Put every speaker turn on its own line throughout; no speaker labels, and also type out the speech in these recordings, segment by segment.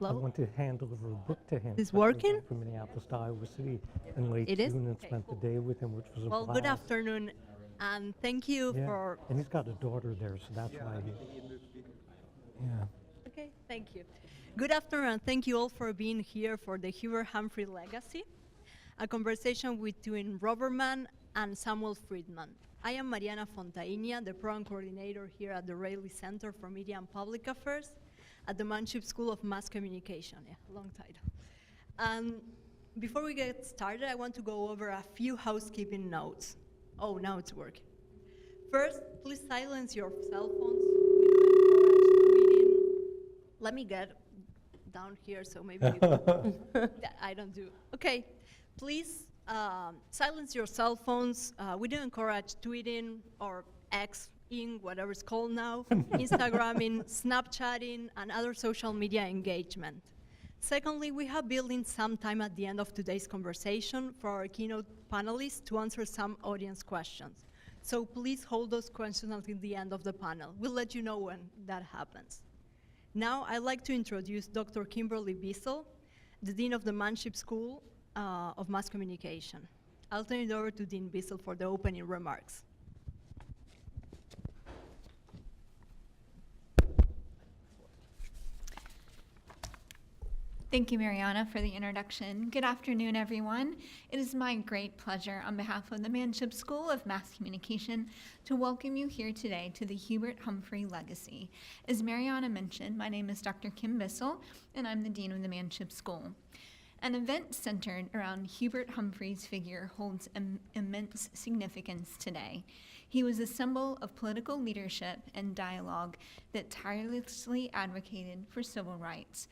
I
Hello?
went to hand deliver a book to him.
Is
I flew
working?
down from Minneapolis to Iowa City in late
It is?
June and
Okay,
spent the
cool.
day with him, which was a
Well, good
blast.
afternoon, and thank you
Yeah,
for...
and he's got a daughter there, so that's why he. Yeah.
Okay, thank you. Good afternoon, and thank you all for being here for the Hubert Humphrey Legacy, a conversation between Robert Mann and Samuel Freedman. I am Mariana Fontainia, the program coordinator here at the Rayleigh Center for Media and Public Affairs at the Manship School of Mass Communication. Yeah, long title. And before we get started, I want to go over a few housekeeping notes. Oh, now it's working. First, please silence your cell phones. We do encourage reading. Let me get down here so maybe you can. That I don't do. Okay, please silence your cell phones. We do encourage tweeting or X-ing, whatever it's called now, Instagramming, Snapchatting, and other social media engagement. Secondly, we have built in some time at the end of today's conversation for our keynote panelists to answer some audience questions. So please hold those questions until the end of the panel. We'll let you know when that happens. Now, I'd like to introduce Dr. Kimberly Bissell, the Dean of the Manship School of Mass Communication. I'll turn it over to Dean Bissell for the opening remarks.
Thank you, Mariana, for the introduction. Good afternoon, everyone. It is my great pleasure on behalf of the Manship School of Mass Communication to welcome you here today to the Hubert Humphrey Legacy. As Mariana mentioned, my name is Dr. Kim Bissell, and I'm the Dean of the Manship School. An event centered around Hubert Humphrey's figure holds immense significance today. He was a symbol of political leadership and dialogue that tirelessly advocated for civil rights.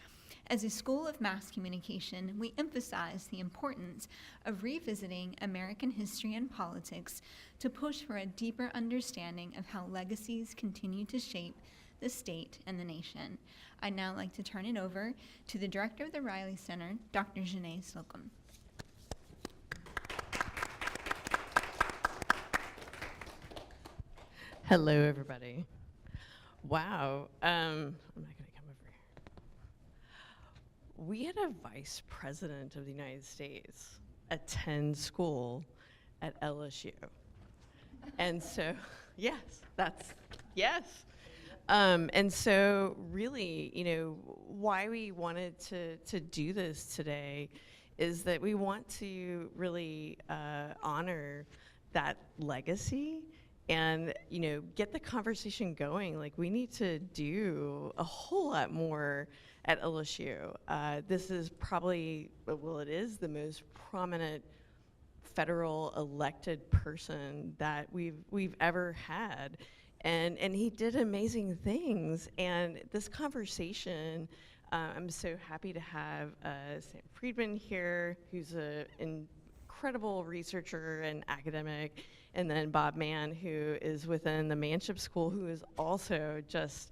As a school of mass communication, we emphasize the importance of revisiting American history and politics to push for a deeper understanding of how legacies continue to shape the state and the nation. I'd now like to turn it over to the director of the Rayleigh Center, Dr. Janae Slocum.
Hello, everybody. Wow. I'm not going to come over here. We had a vice president of the United States attend school at LSU. And so, yes. And so really, why we wanted to do this today is that we want to really honor that legacy and, get the conversation going. Like, we need to do a whole lot more at LSU. This is probably, it is the most prominent federal elected person that we've ever had. And he did amazing things. And this conversation, I'm so happy to have Sam Freedman here, who's an incredible researcher and academic, and then Bob Mann, who is within the Manship School, who is also just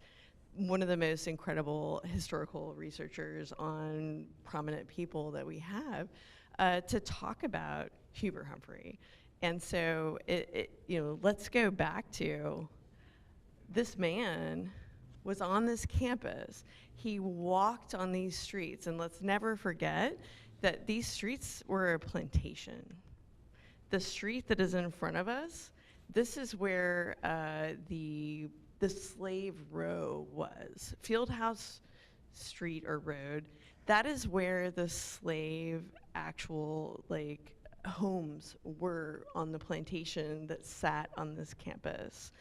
one of the most incredible historical researchers on prominent people that we have, to talk about Hubert Humphrey. And so, let's go back to this man was on this campus. He walked on these streets, and let's never forget that these streets were a plantation. The street that is in front of us, this is where the slave row was. Fieldhouse Street or road, that is where the slave actual homes were on the plantation that sat on this campus.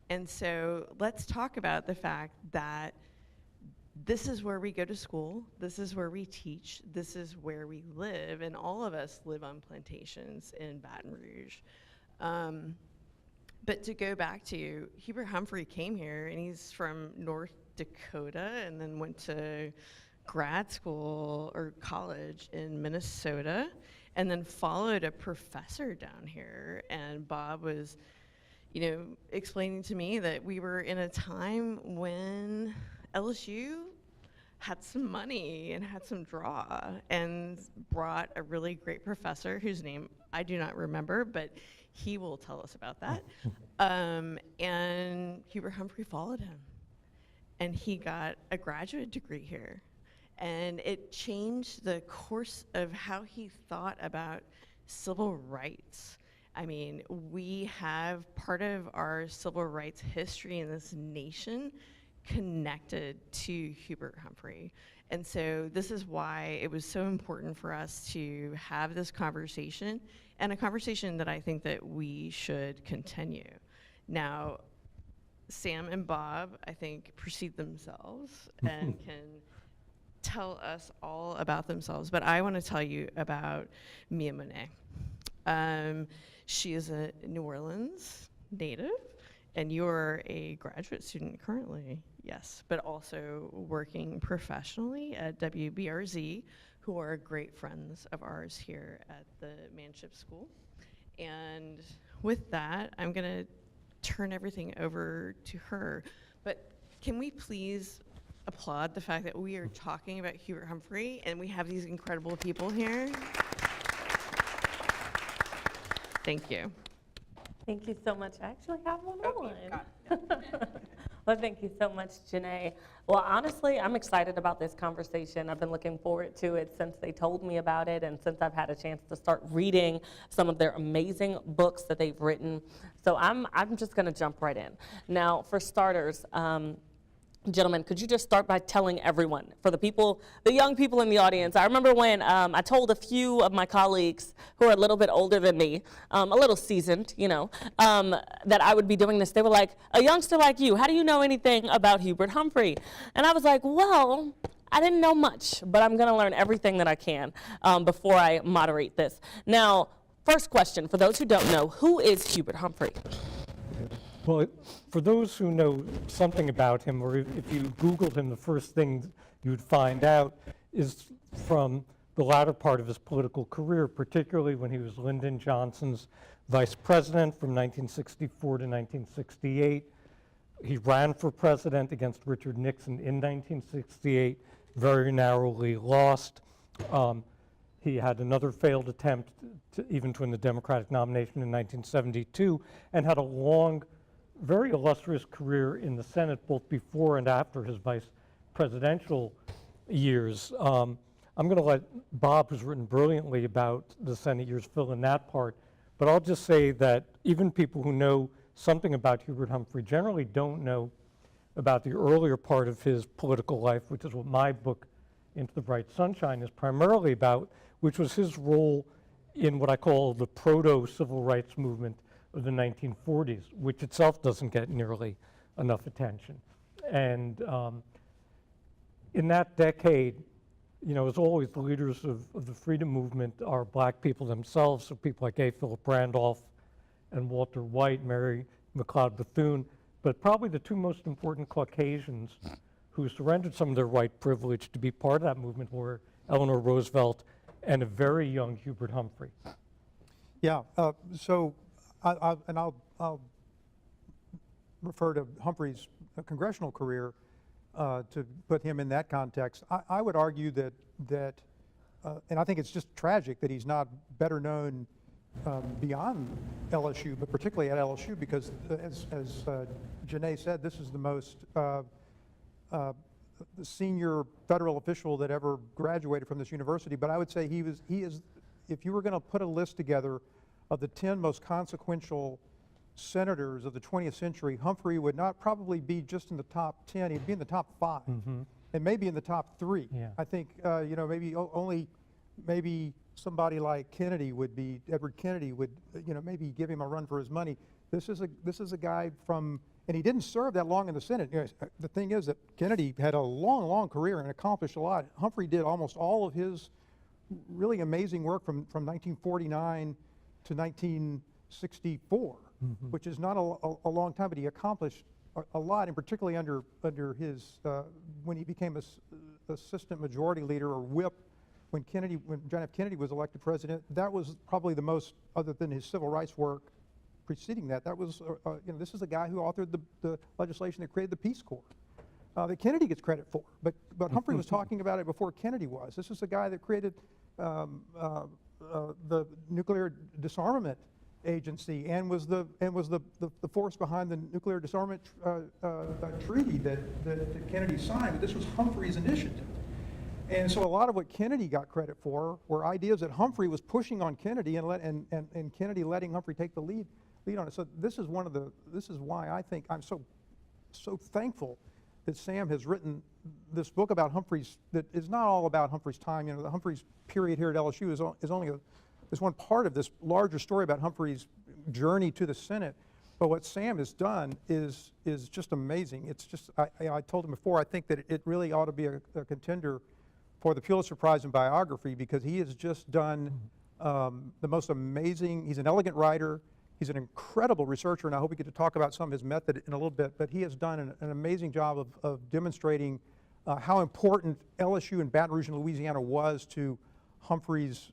And so let's talk about the fact that this is where we go to school, this is where we teach, this is where we live, and all of us live on plantations in Baton Rouge. But to go back to, Hubert Humphrey came here, and he's from North Dakota, and then went to grad school or college in Minnesota, and then followed a professor down here. And Bob was, explaining to me that we were in a time when LSU had some money and had some draw and brought a really great professor whose name I do not remember, but he will tell us about that. And Hubert Humphrey followed him, and he got a graduate degree here. And it changed the course of how he thought about civil rights. I mean, we have part of our civil rights history in this nation connected to Hubert Humphrey. And so this is why it was so important for us to have this conversation, and a conversation that I think that we should continue. Now, Sam and Bob, I think, precede themselves and can tell us all about themselves, but I want to tell you about Mia Monet. She is a New Orleans native, and you're a graduate student currently, yes, but also working professionally at WBRZ, who are great friends of ours here at the Manship School. And with that, I'm going to turn everything over to her. But can we please applaud the fact that we are talking about Hubert Humphrey and we have these incredible people here? Thank you.
Thank you so much. I actually have one
Oh,
on.
you've got it.
Well, thank you so much, Janae. Well, honestly, I'm excited about this conversation. I've been looking forward to it since they told me about it and since I've had a chance to start reading some of their amazing books that they've written. So I'm just going to jump right in. Now, for starters, gentlemen, could you just start by telling everyone, for the people, the young people in the audience, I remember when I told a few of my colleagues who are a little bit older than me, a little seasoned, you know, that I would be doing this. They were like, a youngster like you, how do you know anything about Hubert Humphrey? And I was like, well, I didn't know much, but I'm going to learn everything that I can before I moderate this. Now, first question, for those who don't know, who is Hubert Humphrey?
Well, for those who know something about him, or if you Googled him, the first thing you'd find out is from the latter part of his political career, particularly when he was Lyndon Johnson's vice president from 1964 to 1968. He ran for president against Richard Nixon in 1968, very narrowly lost. He had another failed attempt to even win the Democratic nomination in 1972, and had a long, very illustrious career in the Senate, both before and after his vice presidential years. I'm going to let Bob, who's written brilliantly about the Senate years, fill in that part. But I'll just say that even people who know something about Hubert Humphrey generally don't know about the earlier part of his political life, which is what my book, Into the Bright Sunshine, is primarily about, which was his role in what I call the proto-civil rights movement of the 1940s, which itself doesn't get nearly enough attention. And in that decade, you know, as always, the leaders of the freedom movement are black people themselves, so people like A. Philip Randolph and Walter White, Mary McLeod Bethune, but probably the two most important Caucasians who surrendered some of their white privilege to be part of that movement were Eleanor Roosevelt and a very young Hubert Humphrey.
Yeah, so I'll refer to Humphrey's congressional career to put him in that context. I would argue that and I think it's just tragic that he's not better known beyond LSU, but particularly at LSU, because as Janae said, this is the most the senior federal official that ever graduated from this university. But I would say he is, if you were going to put a list together of the 10 most consequential senators of the 20th century, Humphrey would not probably be just in the top 10, he'd be in the top 5, and maybe in the top 3.
Yeah.
I think, you know, maybe somebody like Kennedy would be, Edward Kennedy would, you know, maybe give him a run for his money. This is a guy from, and he didn't serve that long in the Senate. You know, the thing is that Kennedy had a long career and accomplished a lot. Humphrey did almost all of his really amazing work from 1949 to 1964, which is not a long time, but he accomplished a lot, and particularly under his, when he became assistant majority leader or whip, when John F. Kennedy was elected president. That was probably the most, other than his civil rights work preceding that, that was, you know, this is a guy who authored the legislation that created the Peace Corps, that Kennedy gets credit for. But Humphrey was talking about it before Kennedy was. This is the guy that created the nuclear disarmament agency and was the force behind the nuclear disarmament treaty that Kennedy signed. But this was Humphrey's initiative. And so a lot of what Kennedy got credit for were ideas that Humphrey was pushing on Kennedy and Kennedy letting Humphrey take the lead on it. So this is why I think I'm so thankful that Sam has written this book about Humphrey's, that is not all about Humphrey's time. The Humphrey's period here at LSU is only one part of this larger story about Humphrey's journey to the Senate. But what Sam has done is just amazing. It's just, I told him before, I think that it really ought to be a contender for the Pulitzer Prize in biography, because he has just done the most amazing, he's an elegant writer, he's an incredible researcher, and I hope we get to talk about some of his method in a little bit, but he has done an amazing job of demonstrating how important LSU and Baton Rouge in Louisiana was to Humphrey's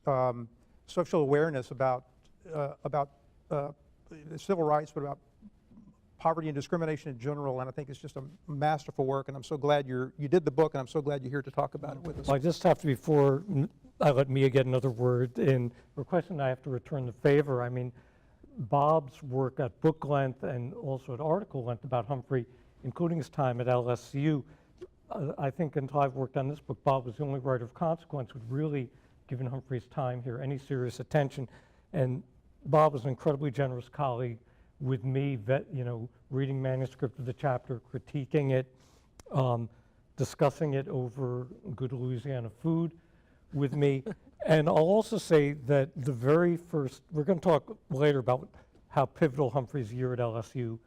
social awareness about civil rights, but about poverty and discrimination in general, and I think it's just a masterful work, and I'm so glad you did the book, and I'm so glad you're here to talk about it with us.
Well, I just have to, before I let Mia get another word in, requesting I have to return the favor. I mean, Bob's work at book length and also at article length about Humphrey, including his time at LSU, I think until I've worked on this book, Bob was the only writer of consequence who'd really given Humphrey's time here any serious attention. And Bob was an incredibly generous colleague with me, reading manuscript of the chapter, critiquing it, discussing it over good Louisiana food with me. And I'll also say that the very first, we're going to talk later about how pivotal Humphrey's year at LSU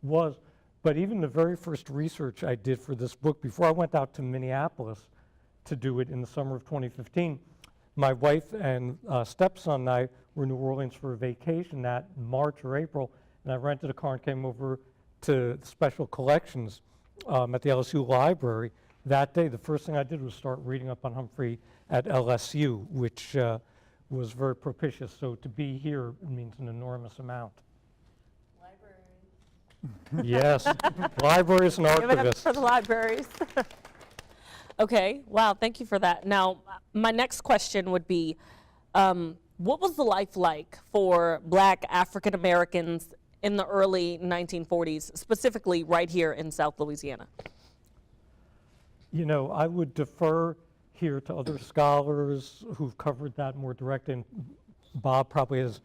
was, but even the very first research I did for this book, before I went out to Minneapolis to do it in the summer of 2015, my wife and stepson and I were in New Orleans for a vacation that March or April, and I rented a car and came over to special collections at the LSU library. That day, the first thing I did was start reading up on Humphrey at LSU, which was very propitious. So to be here means an enormous amount.
Libraries.
Yes, libraries and
Give it up
archivists.
for the libraries. Okay, wow, thank you for that. Now, my next question would be, what was the life like for Black African Americans in the early 1940s, specifically right here in South Louisiana?
I would defer here to other scholars who've covered that more directly, and Bob probably has,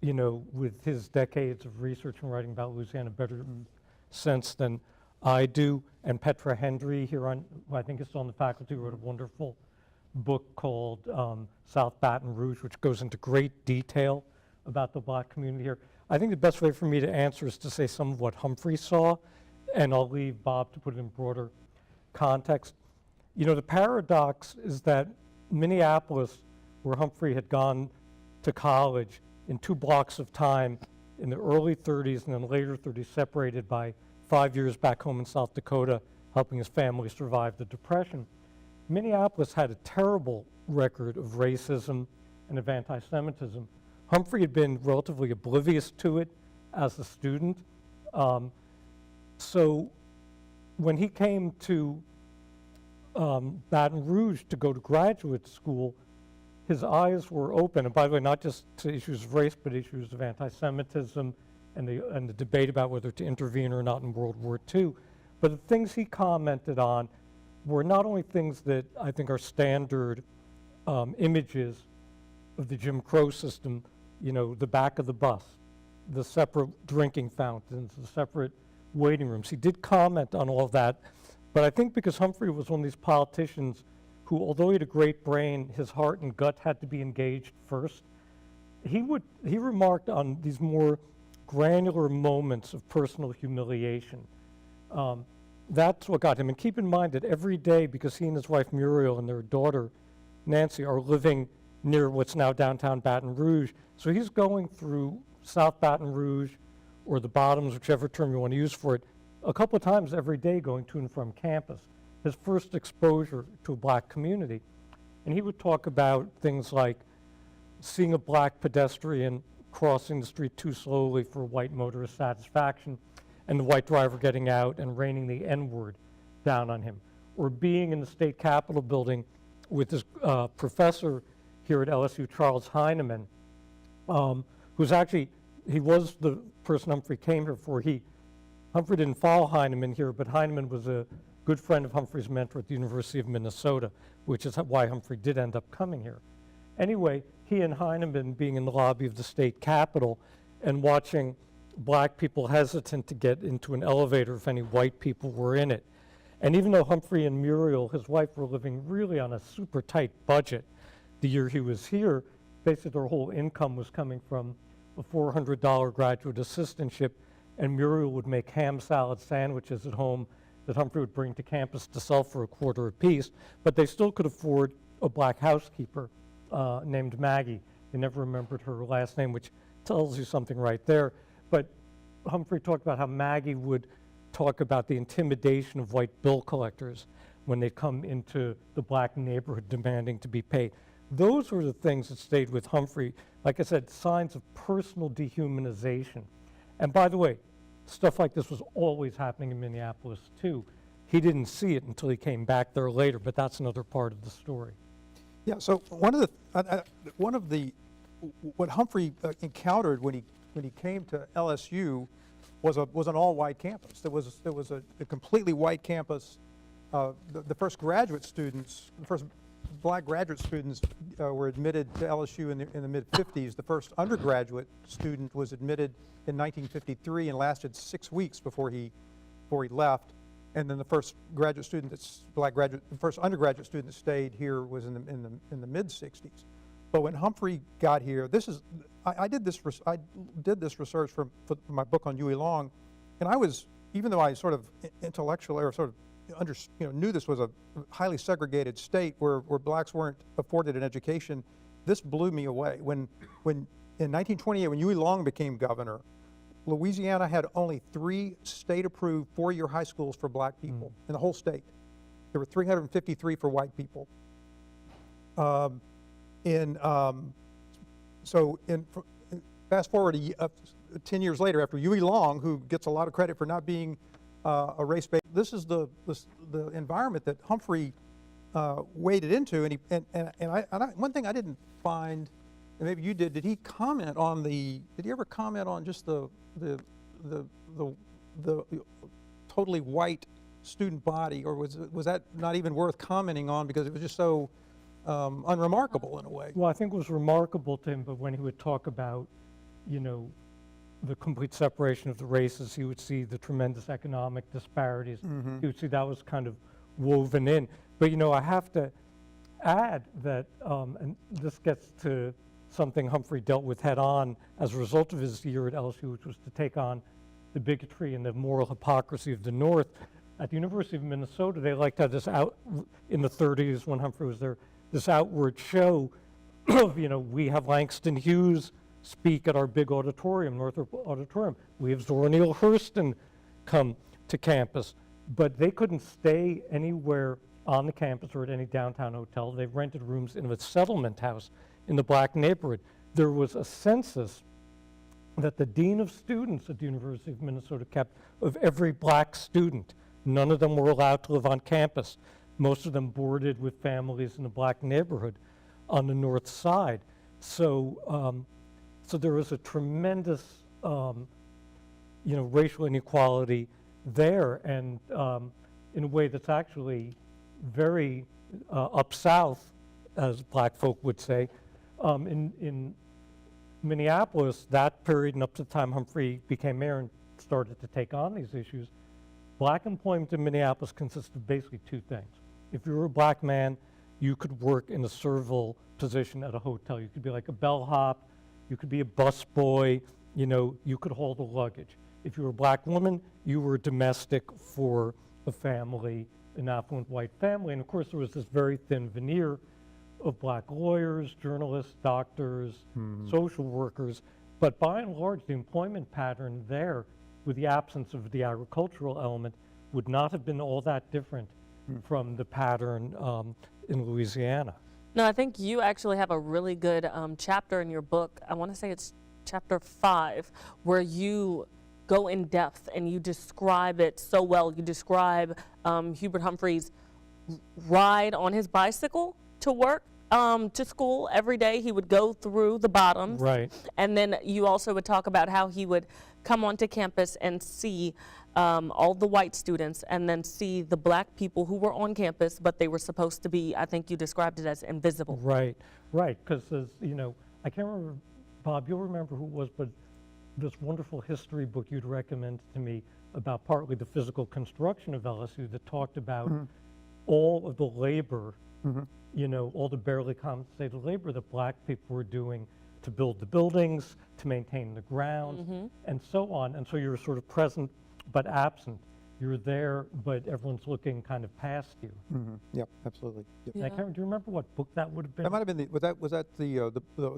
with his decades of research and writing about Louisiana, better sense than I do. And Petra Hendry here who I think is on the faculty, wrote a wonderful book called South Baton Rouge, which goes into great detail about the Black community here. I think the best way for me to answer is to say some of what Humphrey saw, and I'll leave Bob to put it in broader context. The paradox is that Minneapolis, where Humphrey had gone to college in 2 blocks of time in the early 30s and then later 30s, separated by 5 years back home in South Dakota, helping his family survive the Depression. Minneapolis had a terrible record of racism and of anti-Semitism. Humphrey had been relatively oblivious to it as a student. So when he came to Baton Rouge to go to graduate school, his eyes were open, and by the way, not just to issues of race, but issues of anti-Semitism and the debate about whether to intervene or not in World War II. But the things he commented on were not only things that I think are standard images of the Jim Crow system, the back of the bus, the separate drinking fountains, the separate waiting rooms. He did comment on all of that, but I think because Humphrey was one of these politicians who, although he had a great brain, his heart and gut had to be engaged first. He remarked on these more granular moments of personal humiliation. That's what got him. And keep in mind that every day, because he and his wife Muriel and their daughter Nancy are living near what's now downtown Baton Rouge, so he's going through South Baton Rouge or the Bottoms, whichever term you want to use for it, a couple of times every day going to and from campus. His first exposure to a Black community. And he would talk about things like seeing a Black pedestrian crossing the street too slowly for white motorist satisfaction, and the white driver getting out and raining the N-word down on him. Or being in the state capitol building with this professor here at LSU, Charles Heineman, who's actually, he was the person Humphrey came here for. Humphrey didn't follow Heineman here, but Heineman was a good friend of Humphrey's mentor at the University of Minnesota, which is why Humphrey did end up coming here. Anyway, he and Heinemann being in the lobby of the state capitol and watching black people hesitant to get into an elevator if any white people were in it. And even though Humphrey and Muriel, his wife, were living really on a super tight budget the year he was here, basically their whole income was coming from a $400 graduate assistantship, and Muriel would make ham salad sandwiches at home that Humphrey would bring to campus to sell for $0.25 apiece, but they still could afford a black housekeeper named Maggie. They never remembered her last name, which tells you something right there. But Humphrey talked about how Maggie would talk about the intimidation of white bill collectors when they come into the black neighborhood demanding to be paid. Those were the things that stayed with Humphrey. Like I said, signs of personal dehumanization. And by the way, stuff like this was always happening in Minneapolis too. He didn't see it until he came back there later, but that's another part of the story.
Yeah, so what Humphrey encountered when he came to LSU was an all-white campus. There was a completely white campus. The first black graduate students were admitted to LSU in the mid-50s. The first undergraduate student was admitted in 1953 and lasted 6 weeks before he left. And then the first graduate student the first undergraduate student that stayed here was in the mid-60s. But when Humphrey got here, I did this research for my book on Huey Long, and even though I sort of intellectually or sort of knew this was a highly segregated state where blacks weren't afforded an education, this blew me away. When in 1928, when Huey Long became governor, Louisiana had only 3 state-approved 4-year high schools for black people in the whole state. There were 353 for white people. Fast forward 10 years later, after Huey Long, who gets a lot of credit for not being a race-based, this is the environment that Humphrey waded into, one thing I didn't find, and maybe you did he ever comment on just the totally white student body, or was that not even worth commenting on because it was just so unremarkable in a way?
Well, I think it was remarkable to him, but when he would talk about, the complete separation of the races, he would see the tremendous economic disparities.
Mm-hmm.
He would see that was kind of woven in. But, I have to add that, and this gets to something Humphrey dealt with head on as a result of his year at LSU, which was to take on the bigotry and the moral hypocrisy of the North. At the University of Minnesota, they liked to have this in the 30s when Humphrey was there, this outward show of, we have Langston Hughes speak at our big auditorium, Northrop Auditorium. We have Zora Neale Hurston come to campus. But they couldn't stay anywhere on the campus or at any downtown hotel. They rented rooms in a settlement house in the black neighborhood. There was a census that the dean of students at the University of Minnesota kept of every black student. None of them were allowed to live on campus. Most of them boarded with families in the black neighborhood on the north side. So there was a tremendous, racial inequality there, and in a way that's actually very up south, as black folk would say. In Minneapolis, that period and up to the time Humphrey became mayor and started to take on these issues, black employment in Minneapolis consisted of basically 2 things. If you were a black man, you could work in a servile position at a hotel. You could be like a bellhop, you could be a busboy, you could hold the luggage. If you were a black woman, you were domestic for a family, an affluent white family. And of course, there was this very thin veneer of black lawyers, journalists, doctors, social workers. But by and large, the employment pattern there, with the absence of the agricultural element, would not have been all that different from the pattern in Louisiana.
No, I think you actually have a really good chapter in your book. I want to say it's chapter 5, where you go in depth and you describe it so well. You describe Hubert Humphrey's ride on his bicycle to work to school every day. He would go through the bottoms.
Right.
And then you also would talk about how he would come onto campus and see all the white students and then see the black people who were on campus, but they were supposed to be, I think you described it as invisible.
Right, right, because you know, I can't remember, Bob, you'll remember who it was, but this wonderful history book you'd recommended to me about partly the physical construction of LSU that talked about all of the labor, you know, all the barely compensated labor that black people were doing to build the buildings, to maintain the grounds, and so on. And so you were sort of present but absent. You're there, but everyone's looking kind of past you.
Yep, absolutely. Yep.
And I can't, do you remember what book that would have been?
That might have been was that the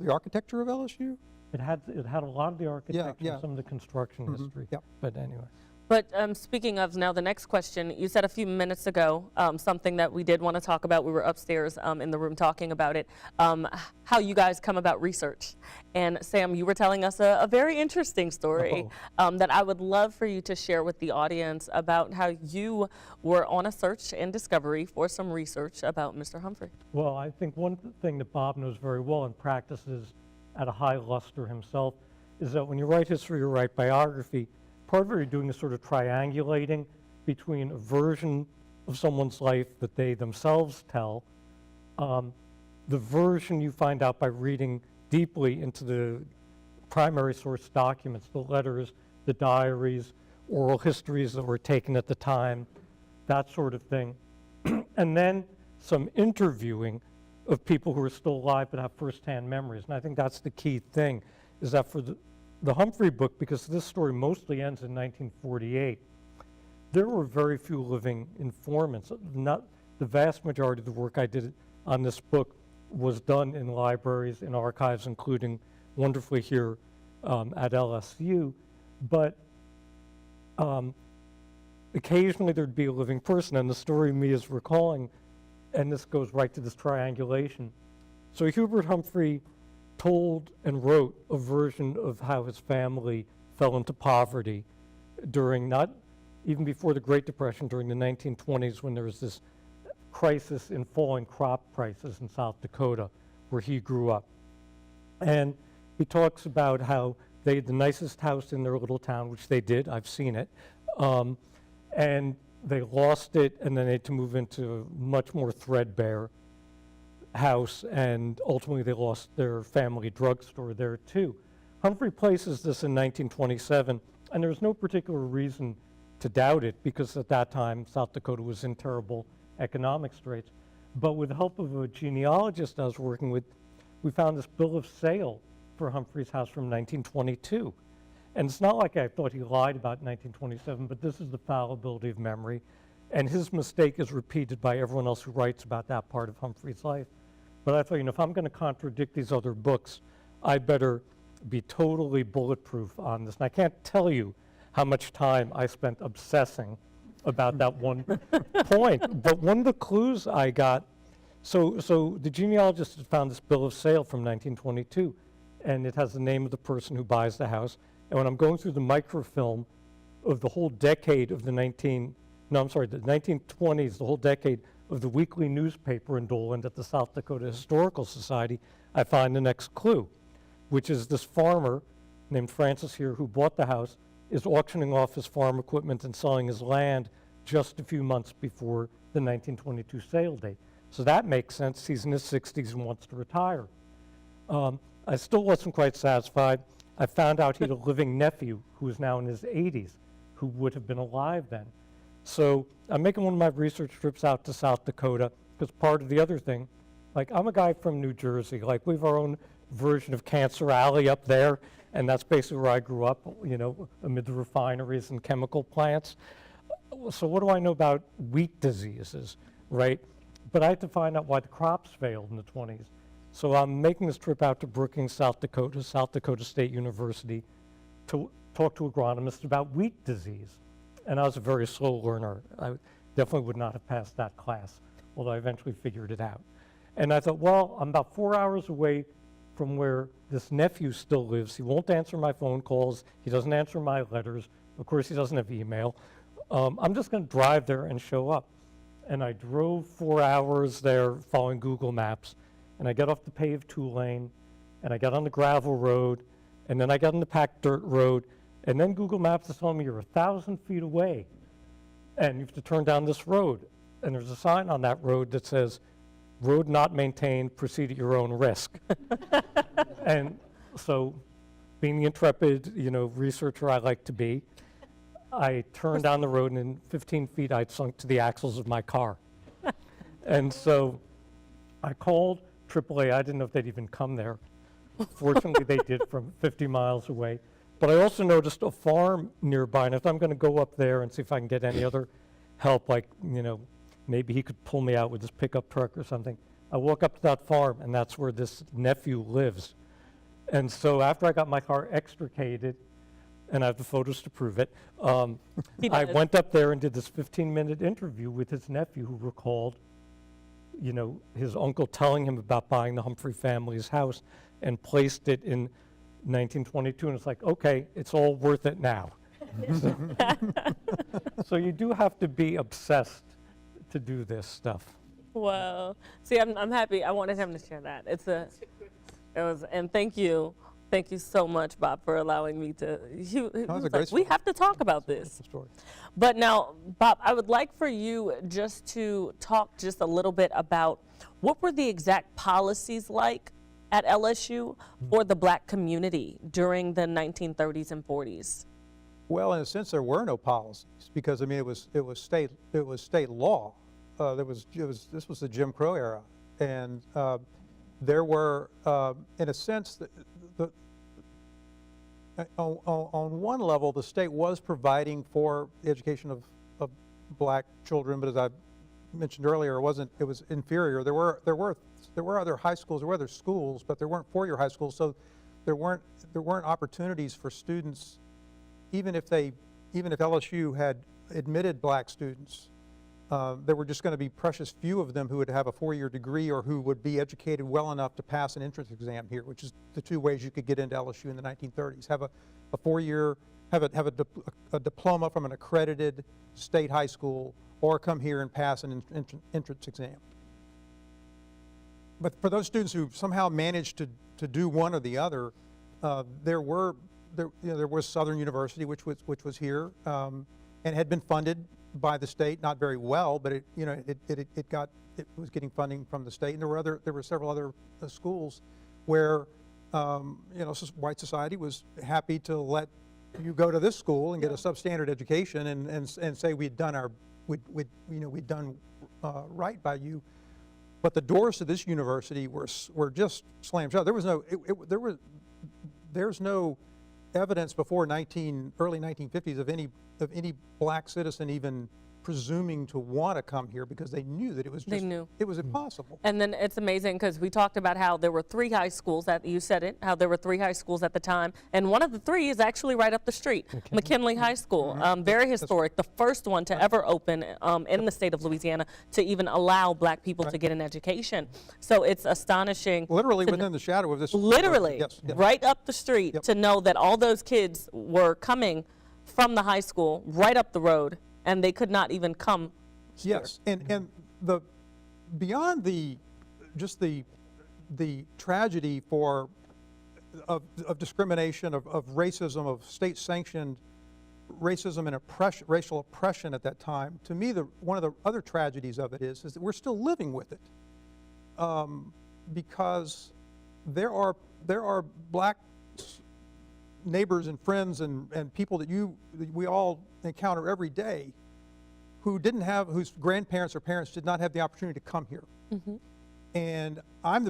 architecture of LSU?
It had a lot of the architecture,
yeah.
some of the construction history.
Yep.
But anyway.
But speaking of now, the next question, you said a few minutes ago something that we did want to talk about. We were upstairs in the room talking about it, how you guys come about research. And Sam, you were telling us a very interesting story that I would love for you to share with the audience about how you were on a search and discovery for some research about Mr. Humphrey.
Well, I think one thing that Bob knows very well and practices at a high luster himself is that when you write history or write biography, part of it you're doing is sort of triangulating between a version of someone's life that they themselves tell, the version you find out by reading deeply into the primary source documents, the letters, the diaries, oral histories that were taken at the time, that sort of thing. And then some interviewing of people who are still alive but have firsthand memories. And I think that's the key thing, is that for the Humphrey book, because this story mostly ends in 1948, there were very few living informants. Not the vast majority of the work I did on this book was done in libraries, in archives, including wonderfully here at LSU. But occasionally there'd be a living person, and the story me is recalling, and this goes right to this triangulation. So Hubert Humphrey told and wrote a version of how his family fell into poverty during, not even before the Great Depression, during the 1920s when there was this crisis in falling crop prices in South Dakota where he grew up. And he talks about how they had the nicest house in their little town, which they did, I've seen it, and they lost it, and then they had to move into a much more threadbare house, and ultimately they lost their family drugstore there too. Humphrey places this in 1927, and there's no particular reason to doubt it, because at that time South Dakota was in terrible economic straits. But with the help of a genealogist I was working with, we found this bill of sale for Humphrey's house from 1922. And it's not like I thought he lied about 1927, but this is the fallibility of memory. And his mistake is repeated by everyone else who writes about that part of Humphrey's life. But I thought, you know, if I'm going to contradict these other books, I better be totally bulletproof on this. And I can't tell you how much time I spent obsessing about that one point. But one of the clues I got, so the genealogist had found this bill of sale from 1922, and it has the name of the person who buys the house. And when I'm going through the microfilm of the whole decade of the 1920s, the whole decade of the weekly newspaper in Doland at the South Dakota Historical Society, I find the next clue, which is this farmer named Francis here who bought the house is auctioning off his farm equipment and selling his land just a few months before the 1922 sale date. So that makes sense. He's in his 60s and wants to retire. I still wasn't quite satisfied. I found out he had a living nephew who is now in his 80s who would have been alive then. So I'm making one of my research trips out to South Dakota because part of the other thing, like I'm a guy from New Jersey, like we have our own version of Cancer Alley up there, and that's basically where I grew up, you know, amid the refineries and chemical plants. So what do I know about wheat diseases, right? But I had to find out why the crops failed in the 20s. So I'm making this trip out to Brookings, South Dakota State University, to talk to agronomists about wheat disease. And I was a very slow learner. I definitely would not have passed that class, although I eventually figured it out. And I thought, well, I'm about 4 hours away from where this nephew still lives. He won't answer my phone calls. He doesn't answer my letters. Of course, he doesn't have email. I'm just going to drive there and show up. And I drove 4 hours there following Google Maps. and I got off the paved 2-lane, and I got on the gravel road, and then I got on the packed dirt road, and then Google Maps is telling me you're 1,000 feet away, and you have to turn down this road. And there's a sign on that road that says, "Road not maintained, proceed at your own risk." And so, being the intrepid, researcher I like to be, I turned down the road, and in 15 feet, I'd sunk to the axles of my car. And so I called AAA. I didn't know if they'd even come there. Fortunately, they did from 50 miles away. But I also noticed a farm nearby, and if I'm going to go up there and see if I can get any other help, like, maybe he could pull me out with his pickup truck or something. I walk up to that farm, and that's where this nephew lives. And so after I got my car extricated, and I have the photos to prove it, I went up there and did this 15-minute interview with his nephew, who recalled, his uncle telling him about buying the Humphrey family's house and placed it in 1922. And it's like, okay, it's all worth it now. So you do have to be obsessed to do this stuff.
Well, see, I'm happy. I wanted him to share that. And thank you so much, Bob, for allowing me to. He was
a
like,
great
we
story.
have to talk about this.
Story.
But now, Bob, I would like for you just to talk just a little bit about what were the exact policies like at LSU for the black community during the 1930s and 40s.
Well, in a sense, there were no policies because it was state law. This was the Jim Crow era, and there were, in a sense, on one level, the state was providing for the education of black children, but as I mentioned earlier, it was inferior. There were other high schools, there were other schools, but there weren't four-year high schools, so there weren't opportunities for students, even if LSU had admitted black students. There were just going to be precious few of them who would have a four-year degree or who would be educated well enough to pass an entrance exam here, which is the two ways you could get into LSU in the 1930s. Have a four-year, have a diploma from an accredited state high school, or come here and pass an entrance exam. But for those students who somehow managed to do one or the other, there was Southern University, which was here, and had been funded by the state, not very well, but it was getting funding from the state, and there were several other schools where white society was happy to let you go to this school and get a substandard education and say we'd done right by you, but the doors to this university were just slammed shut. There's no evidence before early 1950s of any black citizen even presuming to want to come here because they knew that it was impossible.
And then it's amazing because we talked about how there were three high schools you said it, how there were three high schools at the time, and one of the three is actually right up the street, McKinley High School, very historic, the first one to ever open in the state of Louisiana to even allow black people to get an education. So it's astonishing.
Literally within the shadow of this.
Literally,
yes.
right up the street to know that all those kids were coming from the high school right up the road, and they could not even come here.
Yes, and beyond the tragedy of discrimination, of racism, of state-sanctioned racism and racial oppression at that time, to me, one of the other tragedies of it is that we're still living with it, because there are black neighbors and friends and people that we all encounter every day whose grandparents or parents did not have the opportunity to come here.
Mm-hmm.
And I'm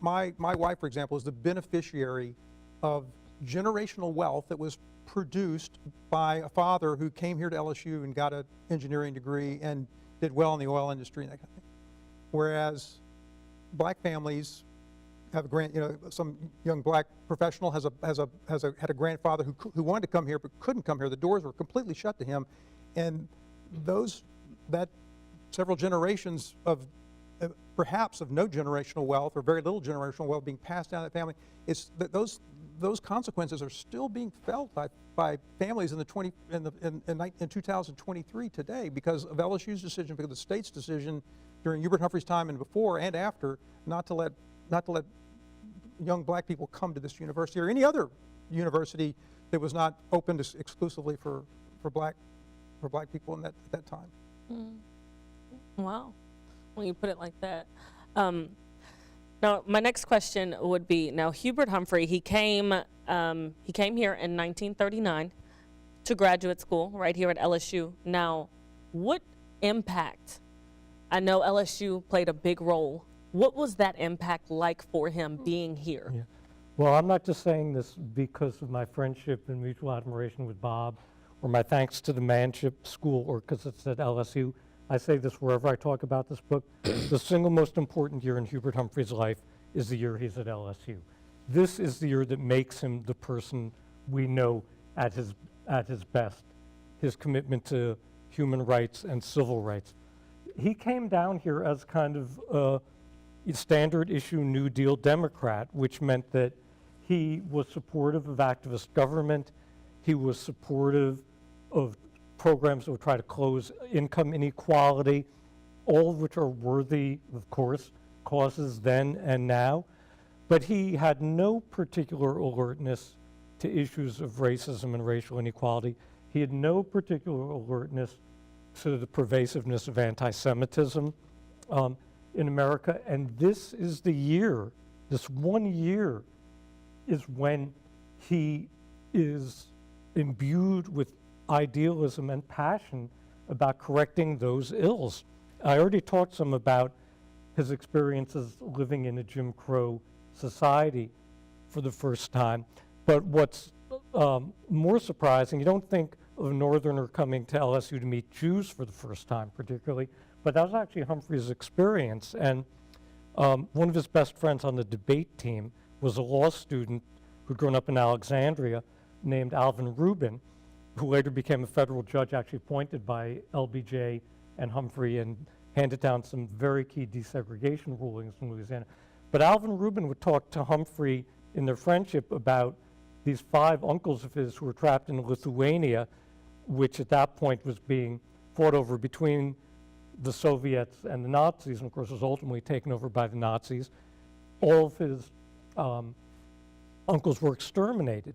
my wife, for example, is the beneficiary of generational wealth that was produced by a father who came here to LSU and got an engineering degree and did well in the oil industry and that kind of thing. Whereas black families have some young black professional had a grandfather who wanted to come here but couldn't come here. The doors were completely shut to him, and that several generations of perhaps of no generational wealth or very little generational wealth being passed down to that family, those consequences are still being felt by families in 2023 today because of LSU's decision, because of the state's decision during Hubert Humphrey's time and before and after not to let not to let young black people come to this university or any other university that was not open to exclusively for black people in that time.
Wow, when you put it like that. Now, my next question would be, now Hubert Humphrey, he came here in 1939 to graduate school right here at LSU. Now, what impact, I know LSU played a big role, what was that impact like for him being here?
Yeah. Well, I'm not just saying this because of my friendship and mutual admiration with Bob, or my thanks to the Manship School, or because it's at LSU. I say this wherever I talk about this book. The single most important year in Hubert Humphrey's life is the year he's at LSU. This is the year that makes him the person we know at his best, his commitment to human rights and civil rights. He came down here as kind of a standard issue New Deal Democrat, which meant that he was supportive of activist government. He was supportive of programs that would try to close income inequality, all of which are worthy, of course, causes then and now. But he had no particular alertness to issues of racism and racial inequality. He had no particular alertness to the pervasiveness of anti-Semitism in America. And this is the year, this 1 year, is when he is imbued with idealism and passion about correcting those ills. I already talked some about his experiences living in a Jim Crow society for the first time. But what's more surprising, you don't think of a Northerner coming to LSU to meet Jews for the first time particularly, but that was actually Humphrey's experience. And one of his best friends on the debate team was a law student who'd grown up in Alexandria named Alvin Rubin, who later became a federal judge actually appointed by LBJ and Humphrey and handed down some very key desegregation rulings in Louisiana. But Alvin Rubin would talk to Humphrey in their friendship about these 5 uncles of his who were trapped in Lithuania, which at that point was being fought over between the Soviets and the Nazis, and of course was ultimately taken over by the Nazis. All of his uncles were exterminated.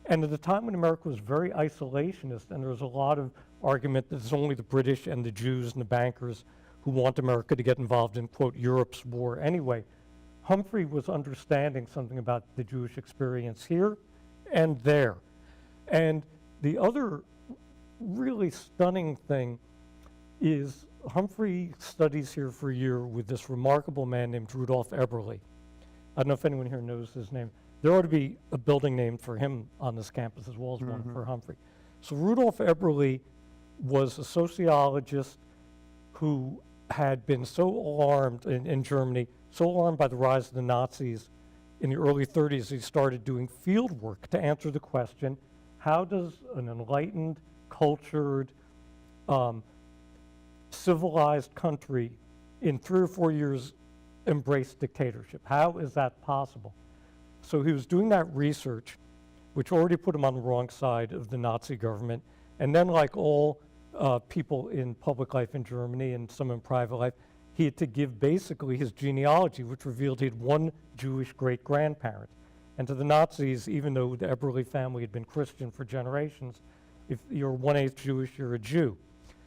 And at a time when America was very isolationist, and there was a lot of argument that it's only the British and the Jews and the bankers who want America to get involved in, quote, Europe's war anyway, Humphrey was understanding something about the Jewish experience here and there. And the other really stunning thing is Humphrey studies here for a year with this remarkable man named Rudolph Eberle. I don't know if anyone here knows his name. There ought to be a building named for him on this campus as well as one for Humphrey. So Rudolph Eberle was a sociologist who had been so alarmed in Germany, so alarmed by the rise of the Nazis in the early 30s, he started doing field work to answer the question, how does an enlightened, cultured, civilized country in 3 or 4 years embrace dictatorship? How is that possible? So he was doing that research, which already put him on the wrong side of the Nazi government. And then, like all people in public life in Germany and some in private life, he had to give basically his genealogy, which revealed he had 1 Jewish great-grandparent. And to the Nazis, even though the Eberle family had been Christian for generations, if you're 1/8 Jewish, you're a Jew.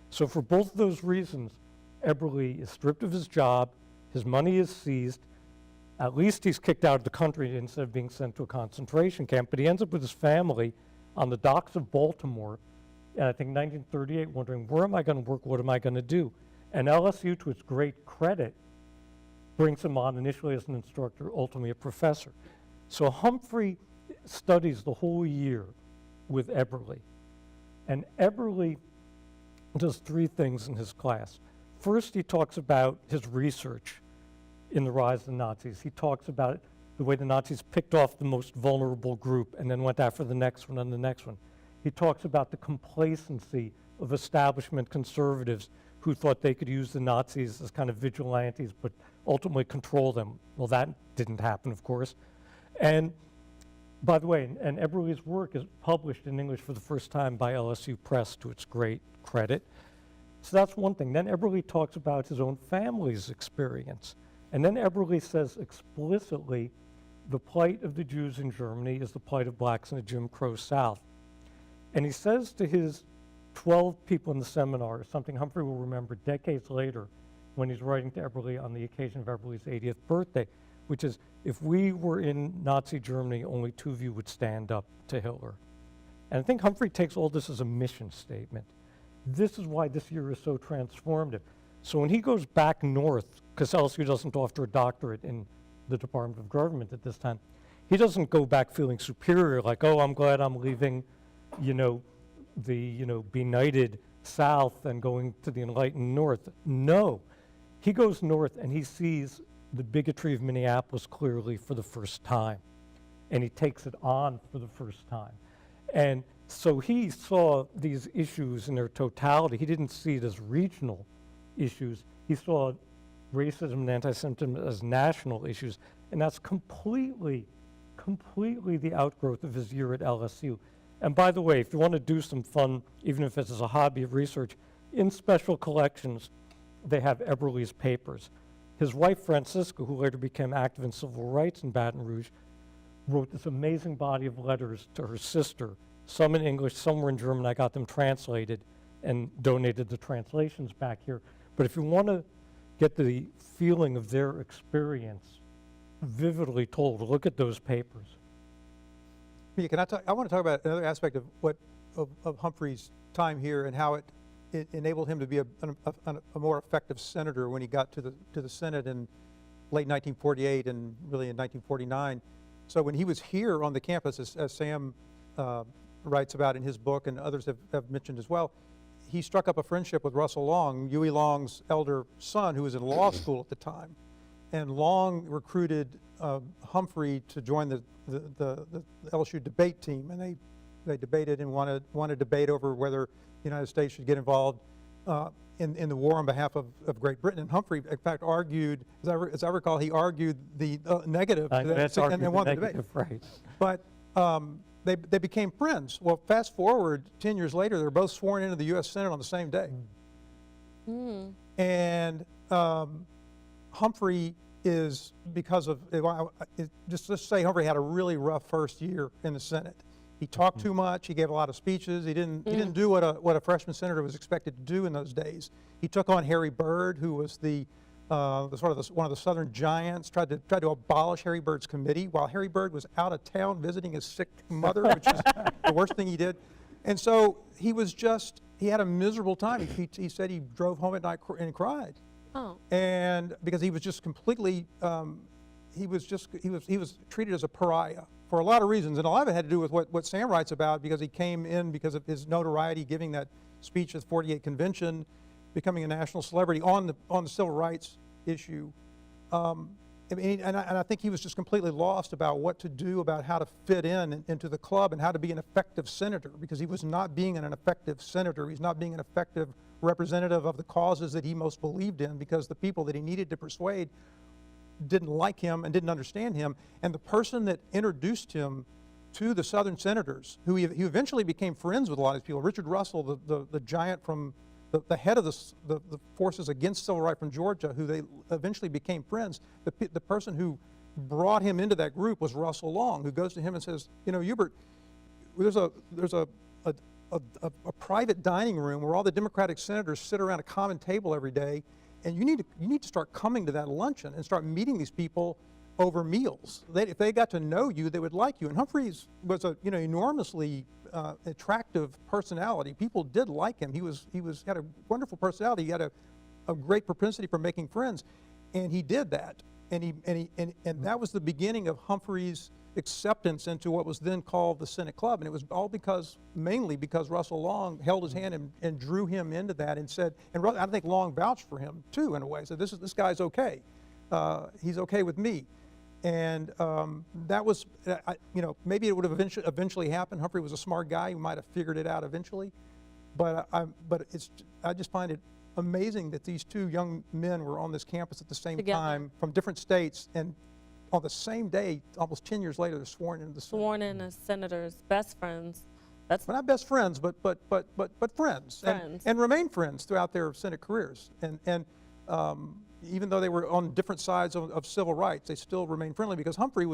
So for both of those reasons, Eberle is stripped of his job, his money is seized, at least he's kicked out of the country instead of being sent to a concentration camp, but he ends up with his family on the docks of Baltimore, and I think 1938, wondering, where am I going to work, what am I going to do? And LSU, to its great credit, brings him on initially as an instructor, ultimately a professor. So Humphrey studies the whole year with Eberle, and Eberle does 3 things in his class. First, he talks about his research in the rise of the Nazis. He talks about the way the Nazis picked off the most vulnerable group and then went after the next one and the next one. He talks about the complacency of establishment conservatives who thought they could use the Nazis as kind of vigilantes but ultimately control them. Well, that didn't happen, of course. And by the way, and Eberle's work is published in English for the first time by LSU Press, to its great credit. So that's one thing. Then Eberle talks about his own family's experience. And then Eberle says explicitly, the plight of the Jews in Germany is the plight of blacks in the Jim Crow South. And he says to his 12 people in the seminar, something Humphrey will remember decades later when he's writing to Eberle on the occasion of Eberle's 80th birthday, which is, if we were in Nazi Germany, only 2 of you would stand up to Hitler. And I think Humphrey takes all this as a mission statement. This is why this year is so transformative. So when he goes back north, because LSU doesn't offer a doctorate in the Department of Government at this time, he doesn't go back feeling superior, like, oh, I'm glad I'm leaving, the benighted South and going to the enlightened North. No, he goes north and he sees the bigotry of Minneapolis clearly for the first time, and he takes it on for the first time. And so he saw these issues in their totality. He didn't see it as regional issues. He saw racism and anti-Semitism as national issues, and that's completely the outgrowth of his year at LSU. And by the way, if you want to do some fun, even if it's as a hobby of research, in special collections, they have Eberle's papers. His wife, Francisca, who later became active in civil rights in Baton Rouge, wrote this amazing body of letters to her sister, some in English, some were in German. I got them translated and donated the translations back here. But if you want to get the feeling of their experience vividly told, look at those papers.
Yeah, I want to talk about another aspect of of Humphrey's time here and how it enabled him to be a more effective senator when he got to the Senate in late 1948 and really in 1949. So when he was here on the campus, as Sam writes about in his book and others have mentioned as well, he struck up a friendship with Russell Long, Huey Long's elder son, who was in law school at the time. And Long recruited Humphrey to join the LSU debate team, and they debated and won a debate over whether the United States should get involved in the war on behalf of Great Britain. And Humphrey, in fact, argued, as I recall, he argued the negative to that, and they won the debate.
Right.
But they became friends. Well, fast forward 10 years later, they're both sworn into the U.S. Senate on the same day.
Mm.
And Humphrey is, because of, just say Humphrey had a really rough first year in the Senate. He talked too much. He gave a lot of speeches. He didn't do what a freshman senator was expected to do in those days. He took on Harry Byrd, who was one of the Southern giants. Tried to abolish Harry Byrd's committee while Harry Byrd was out of town visiting his sick mother, which is the worst thing he did. And so he had a miserable time. He said he drove home at night and cried.
Oh.
And because he was just completely, he was treated as a pariah for a lot of reasons, and a lot of it had to do with what Sam writes about, because he came in because of his notoriety, giving that speech at the '48 convention, becoming a national celebrity on the civil rights issue. And I think he was just completely lost about what to do, about how to fit into the club and how to be an effective senator, because he was not being an effective senator. He's not being an effective representative of the causes that he most believed in, because the people that he needed to persuade didn't like him and didn't understand him. And the person that introduced him to the Southern senators, who he eventually became friends with a lot of these people, Richard Russell, the giant from the head of the forces against civil rights from Georgia, who they eventually became friends. The person who brought him into that group was Russell Long, who goes to him and says, Hubert, there's a private dining room where all the Democratic senators sit around a common table every day, and you need to start coming to that luncheon and start meeting these people over meals. If they got to know you, they would like you. And Humphreys was a enormously attractive personality. People did like him. He had a wonderful personality. He had a great propensity for making friends, and he did that. And that was the beginning of Humphrey's acceptance into what was then called the Senate Club. And it was all mainly because Russell Long held his hand and drew him into that and said, and I think Long vouched for him too, in a way, said, this guy's okay. He's okay with me. And that was, maybe it would have eventually happened. Humphrey was a smart guy. He might have figured it out eventually. But I just find it amazing that these two young men were on this campus at the same time from different states, and on the same day, almost 10 years later, they're sworn into the Senate.
Sworn in as senators, best friends.
Well, not best friends, but friends.
Friends.
And remain friends throughout their Senate careers. And even though they were on different sides of civil rights, they still remained friendly because Humphrey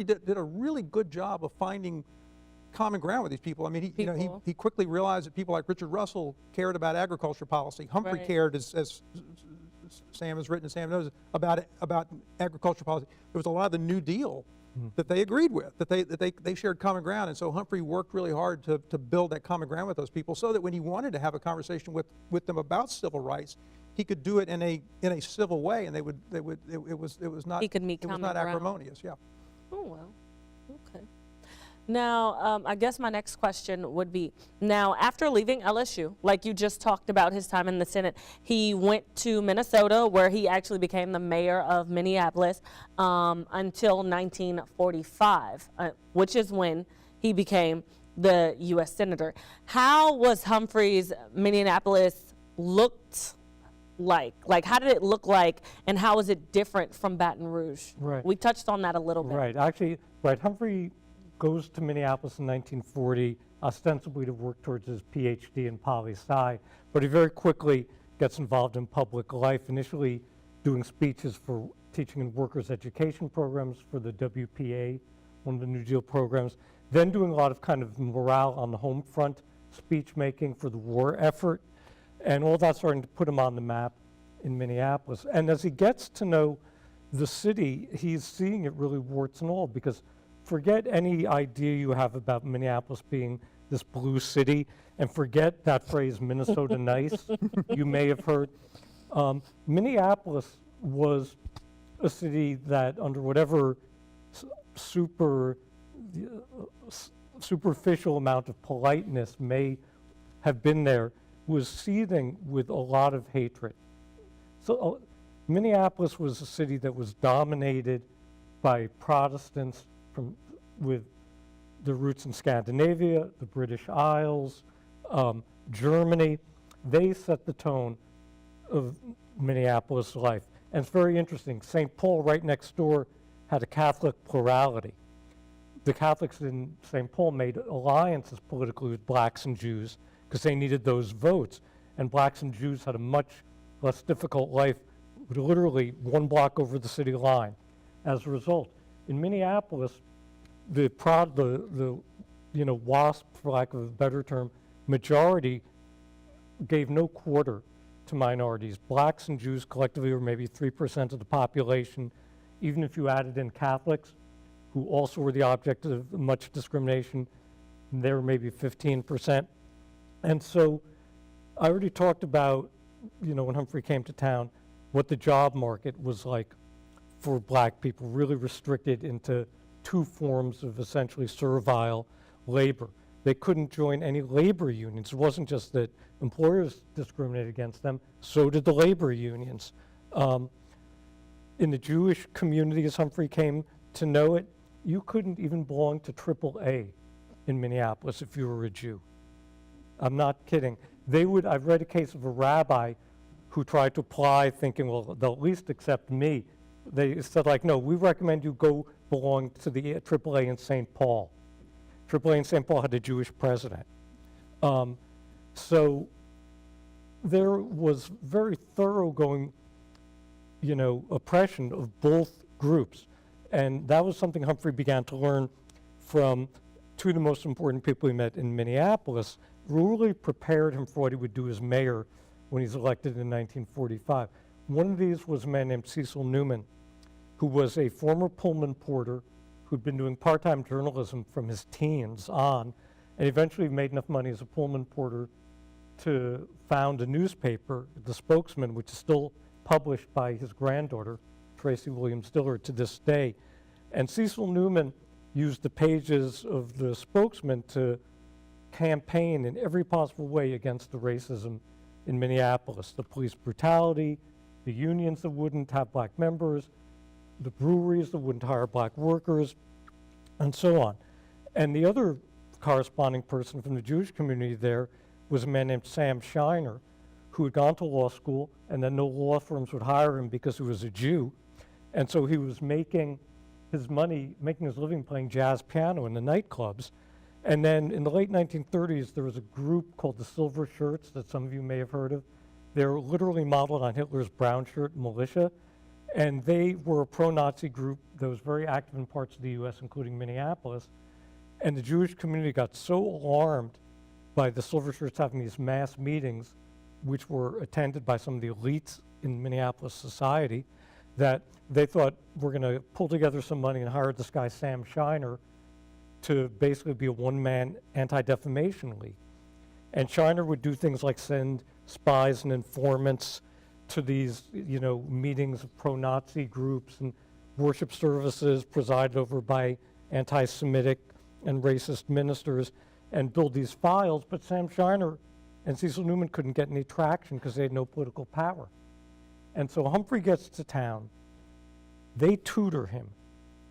did a really good job of finding common ground with these people. I mean, he quickly realized that people like Richard Russell cared about agriculture policy. Humphrey
Right.
cared, as Sam has written and Sam knows, about agriculture policy. There was a lot of the New Deal that they agreed with, that they shared common ground, and so Humphrey worked really hard to build that common ground with those people, so that when he wanted to have a conversation with them about civil rights, he could do it in a civil way, and it was not
He could meet
it was
common
not
ground.
acrimonious. Yeah.
Oh, well, okay. Now, I guess my next question would be, now, after leaving LSU, like you just talked about his time in the Senate, he went to Minnesota, where he actually became the mayor of Minneapolis until 1945, which is when he became the U.S. Senator. How was Humphrey's Minneapolis looked like? Like, how did it look like, and how was it different from Baton Rouge?
Right.
We touched on that a little bit.
Right, actually, Humphrey goes to Minneapolis in 1940, ostensibly to work towards his PhD in poli-sci, but he very quickly gets involved in public life, initially doing speeches for teaching and workers' education programs for the WPA, one of the New Deal programs, then doing a lot of kind of morale on the home front, speech making for the war effort, and all that starting to put him on the map in Minneapolis. And as he gets to know the city, he's seeing it really warts and all, because forget any idea you have about Minneapolis being this blue city, and forget that phrase, Minnesota nice, you may have heard. Minneapolis was a city that, under whatever superficial amount of politeness may have been there, was seething with a lot of hatred. So Minneapolis was a city that was dominated by Protestants with the roots in Scandinavia, the British Isles, Germany. They set the tone of Minneapolis life. And it's very interesting. St. Paul, right next door, had a Catholic plurality. The Catholics in St. Paul made alliances politically with blacks and Jews because they needed those votes. And blacks and Jews had a much less difficult life, literally one block over the city line. As a result, in Minneapolis, the WASP, for lack of a better term, majority gave no quarter to minorities. Blacks and Jews collectively were maybe 3% of the population. Even if you added in Catholics, who also were the object of much discrimination, they were maybe 15%. And so I already talked about, when Humphrey came to town, what the job market was like for black people, really restricted into two forms of essentially servile labor. They couldn't join any labor unions. It wasn't just that employers discriminated against them, so did the labor unions. In the Jewish community, as Humphrey came to know it, you couldn't even belong to AAA in Minneapolis if you were a Jew. I'm not kidding. I've read a case of a rabbi who tried to apply thinking, well, they'll at least accept me. They said, no, we recommend you go belong to the AAA in St. Paul. AAA in St. Paul had a Jewish president. So there was very thoroughgoing, oppression of both groups. And that was something Humphrey began to learn from two of the most important people he met in Minneapolis, who really prepared him for what he would do as mayor when he's elected in 1945. One of these was a man named Cecil Newman, who was a former Pullman porter who'd been doing part-time journalism from his teens on, and eventually made enough money as a Pullman porter to found a newspaper, The Spokesman, which is still published by his granddaughter, Tracy Williams Dillard, to this day. And Cecil Newman used the pages of The Spokesman to campaign in every possible way against the racism in Minneapolis, the police brutality, the unions that wouldn't have black members, the breweries that wouldn't hire black workers, and so on. And the other corresponding person from the Jewish community there was a man named Sam Shiner, who had gone to law school, and then no law firms would hire him because he was a Jew. And so he was making his living playing jazz piano in the nightclubs. And then in the late 1930s, there was a group called the Silver Shirts that some of you may have heard of. They're literally modeled on Hitler's brown shirt militia, and they were a pro-Nazi group that was very active in parts of the U.S., including Minneapolis. And the Jewish community got so alarmed by the Silver Shirts having these mass meetings, which were attended by some of the elites in Minneapolis society, that they thought, we're going to pull together some money and hire this guy Sam Shiner to basically be a one-man anti-defamation league. And Shiner would do things like send spies and informants to these, meetings of pro-Nazi groups and worship services presided over by anti-Semitic and racist ministers, and build these files. But Sam Shiner and Cecil Newman couldn't get any traction because they had no political power. And so Humphrey gets to town. They tutor him.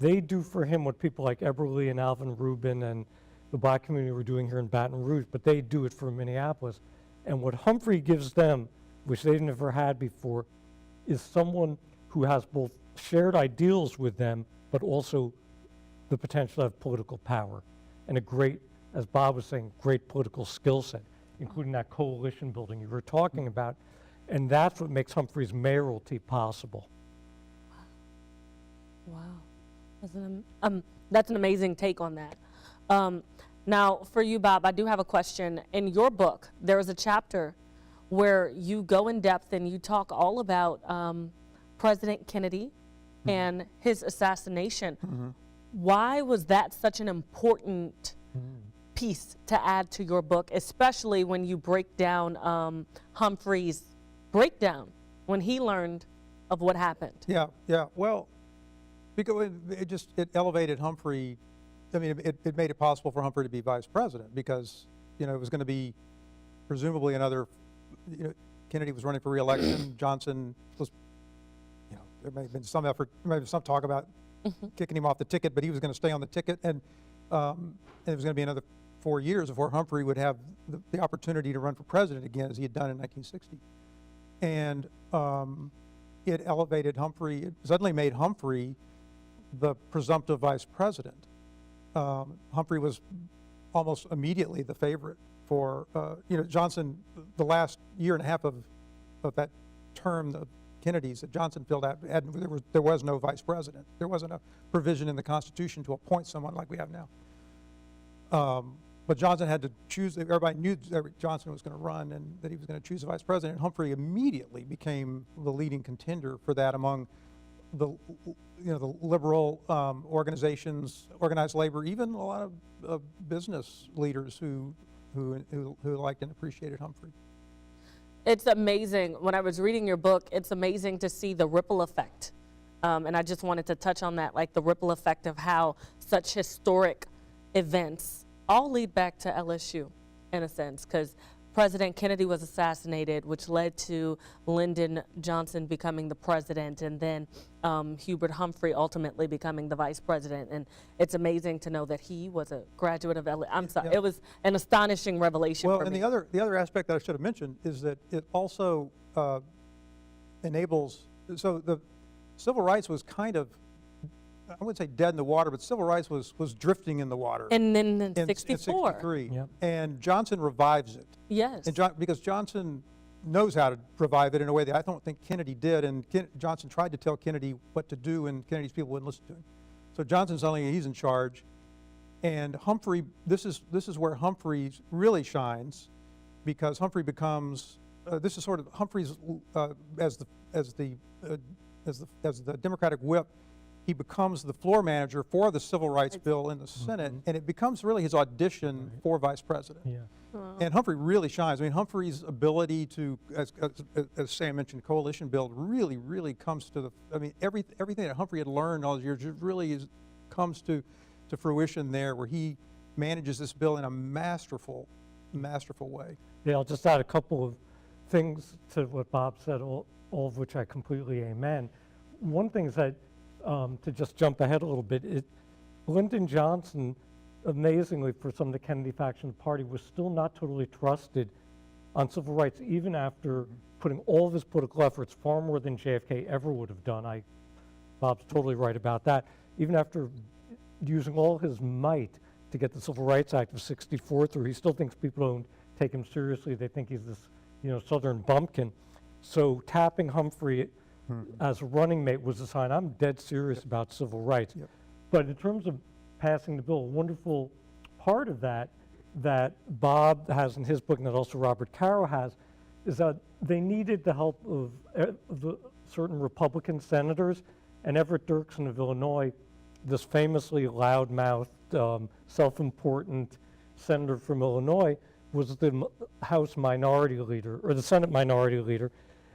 They do for him what people like Eberly and Alvin Rubin and the black community were doing here in Baton Rouge, but they do it for Minneapolis. And what Humphrey gives them, which they've never had before, is someone who has both shared ideals with them, but also the potential to have political power. And a great, as Bob was saying, great political skill set, including that coalition building you were talking about. And that's what makes Humphrey's mayoralty possible.
Wow. That's an amazing take on that. Now, for you, Bob, I do have a question. In your book, there is a chapter where you go in depth and you talk all about President Kennedy and his assassination. Why was that such an important piece to add to your book, especially when you break down Humphrey's breakdown when he learned of what happened?
Yeah. Well, because it elevated Humphrey. I mean, it made it possible for Humphrey to be vice president because, it was going to be presumably another, Kennedy was running for re-election. Johnson was, there may have been some effort, maybe some talk about kicking him off the ticket, but he was going to stay on the ticket. And it was going to be another 4 years before Humphrey would have the opportunity to run for president again, as he had done in 1960. And it elevated Humphrey, it suddenly made Humphrey the presumptive vice president. Humphrey was almost immediately the favorite for, Johnson, the last year and a half of that term of Kennedy's that Johnson filled out, there was no vice president. There wasn't a provision in the Constitution to appoint someone like we have now. But Johnson had to choose, everybody knew that Johnson was going to run and that he was going to choose a vice president. Humphrey immediately became the leading contender for that among the liberal organizations, organized labor, even a lot of business leaders who liked and appreciated Humphrey.
It's amazing. When I was reading your book, it's amazing to see the ripple effect. And I just wanted to touch on that, like the ripple effect of how such historic events all lead back to LSU, in a sense, because President Kennedy was assassinated, which led to Lyndon Johnson becoming the president, and then Hubert Humphrey ultimately becoming the vice president. And it's amazing to know that he was a graduate of LSU. I'm sorry, it was an astonishing revelation for me.
Well, and the other aspect that I should have mentioned is that it also enables, so the civil rights was kind of, I wouldn't say dead in the water, but civil rights was drifting in the water.
And then in
in
64.
63.
Yep.
And Johnson revives it.
Yes.
And because Johnson knows how to revive it in a way that I don't think Kennedy did, and Johnson tried to tell Kennedy what to do, and Kennedy's people wouldn't listen to him. So Johnson suddenly, he's in charge, and Humphrey, this is where Humphrey really shines, because Humphrey becomes, this is sort of Humphrey's as the Democratic whip. He becomes the floor manager for the civil rights bill in the Senate, and it becomes really his audition for vice president.
Yeah.
And Humphrey really shines. I mean, Humphrey's ability to, as Sam mentioned, coalition build really comes to the, I mean, everything that Humphrey had learned all those years really comes to fruition there, where he manages this bill in a masterful way.
Yeah, I'll just add a couple of things to what Bob said, all of which I completely amen. One thing is that, to just jump ahead a little bit, Lyndon Johnson, amazingly for some of the Kennedy faction of the party, was still not totally trusted on civil rights, even after putting all of his political efforts, far more than JFK ever would have done. Bob's totally right about that. Even after using all his might to get the Civil Rights Act of '64 through, he still thinks people don't take him seriously. They think he's this, Southern bumpkin. So tapping Humphrey as a running mate was a sign I'm dead serious about civil rights.
Yep.
But in terms of passing the bill, a wonderful part of that Bob has in his book, and that also Robert Caro has, is that they needed the help of the certain Republican senators, and Everett Dirksen of Illinois, this famously loudmouthed, self-important senator from Illinois, was the House minority leader, or the Senate minority leader.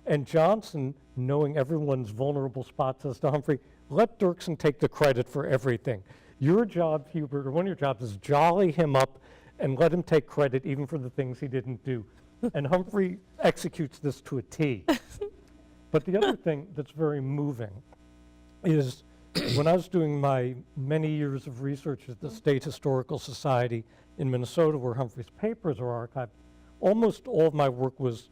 And Johnson, knowing everyone's vulnerable spots as to Humphrey, let Dirksen take the credit for everything. Your job, Hubert, or one of your jobs, is jolly him up and let him take credit even for the things he didn't do. And Humphrey executes this to a T. But the other thing that's very moving is when I was doing my many years of research at the State Historical Society in Minnesota, where Humphrey's papers are archived, almost all of my work was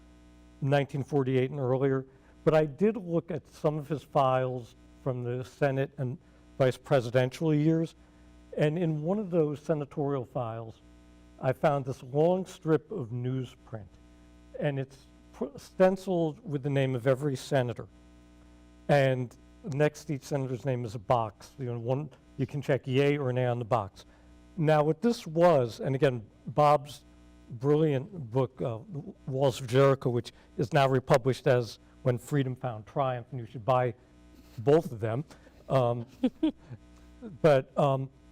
1948 and earlier, but I did look at some of his files from the Senate and vice presidential years, and in one of those senatorial files, I found this long strip of newsprint, and it's stenciled with the name of every senator, and next to each senator's name is a box. One you can check yay or nay on the box. Now, what this was, and again, Bob's brilliant book, Walls of Jericho, which is now republished as When Freedom Found Triumph, and you should buy both of them. But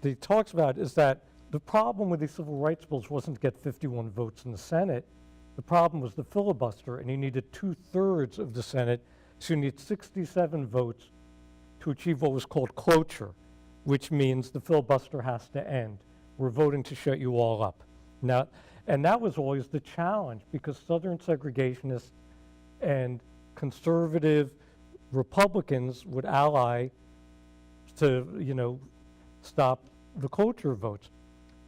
he talks about is that the problem with these civil rights bills wasn't to get 51 votes in the Senate. The problem was the filibuster, and you needed 2/3 of the Senate, so you need 67 votes to achieve what was called cloture, which means the filibuster has to end. We're voting to shut you all up. Now, and that was always the challenge, because Southern segregationists and conservative Republicans would ally to, stop the cloture votes.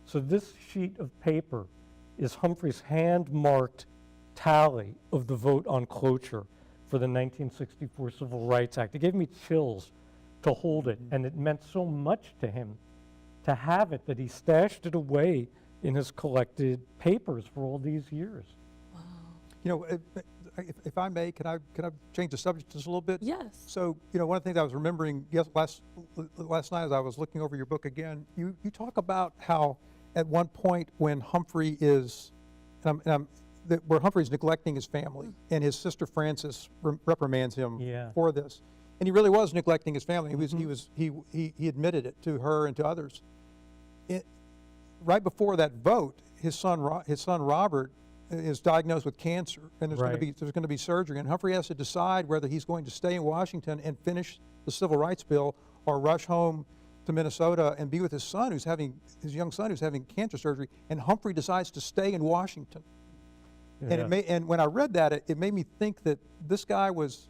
So this sheet of paper is Humphrey's hand-marked tally of the vote on cloture for the 1964 Civil Rights Act. It gave me chills to hold it, and it meant so much to him to have it that he stashed it away in his collected papers for all these years.
If I may, can I change the subject just a little bit?
Yes.
So, one of the things I was remembering last night as I was looking over your book again, you talk about how at one point when Humphrey is, where Humphrey's neglecting his family, and his sister Frances reprimands him for this, and he really was neglecting his family. He admitted it to her and to others. Right before that vote, his son Robert is diagnosed with cancer, and there's going to be surgery, and Humphrey has to decide whether he's going to stay in Washington and finish the civil rights bill, or rush home to Minnesota and be with his young son who's having cancer surgery. And Humphrey decides to stay in Washington. Yeah. And when I read that, it made me think that this guy was,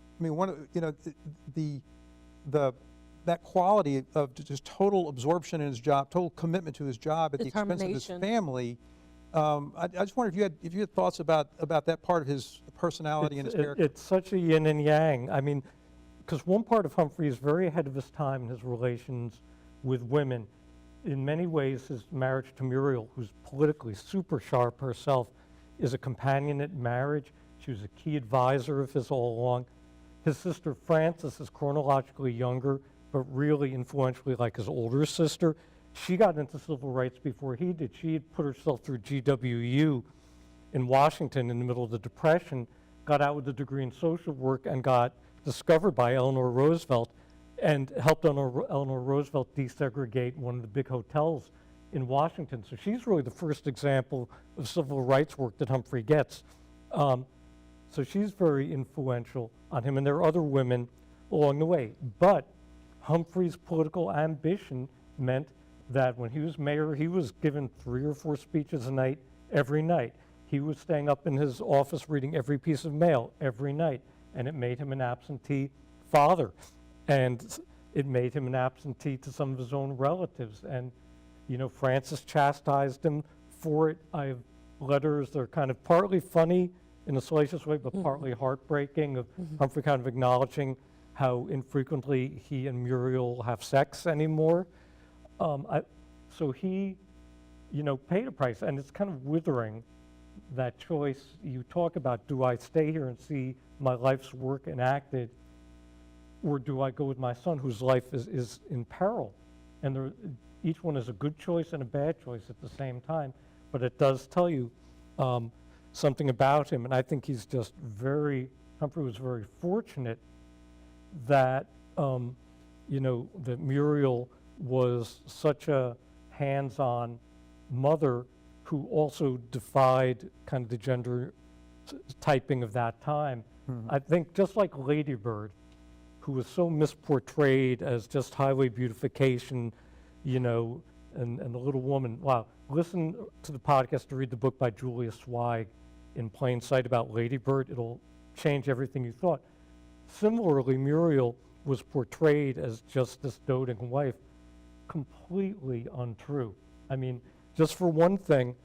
that quality of just total absorption in his job, total commitment to his job at the expense of his family. I just wonder if you had thoughts about that part of his personality and his character.
It's such a yin and yang. I mean, because one part of Humphrey is very ahead of his time in his relations with women. In many ways, his marriage to Muriel, who's politically super sharp herself, is a companionate marriage. She was a key advisor of his all along. His sister Frances is chronologically younger, but really influentially like his older sister. She got into civil rights before he did. She had put herself through GWU in Washington in the middle of the Depression, got out with a degree in social work, and got discovered by Eleanor Roosevelt and helped Eleanor Roosevelt desegregate one of the big hotels in Washington. So she's really the first example of civil rights work that Humphrey gets. So she's very influential on him, and there are other women along the way. But Humphrey's political ambition meant that when he was mayor, he was given 3 or 4 speeches a night, every night. He was staying up in his office reading every piece of mail every night, and it made him an absentee father. And it made him an absentee to some of his own relatives. And, Frances chastised him for it. I have letters that are kind of partly funny in a salacious way, but partly heartbreaking, of Humphrey kind of acknowledging how infrequently he and Muriel have sex anymore. So he, paid a price, and it's kind of withering that choice you talk about, do I stay here and see my life's work enacted, or do I go with my son whose life is in peril? And each one is a good choice and a bad choice at the same time, but it does tell you something about him. And I think he's just Humphrey was very fortunate that, that Muriel was such a hands-on mother who also defied kind of the gender typing of that time. I think just like Lady Bird, who was so misportrayed as just highway beautification, and the little woman. Wow, listen to the podcast to read the book by Julia Zweig, In Plain Sight, about Lady Bird. It'll change everything you thought. Similarly, Muriel was portrayed as just this doting wife, completely untrue. I mean, just for one thing,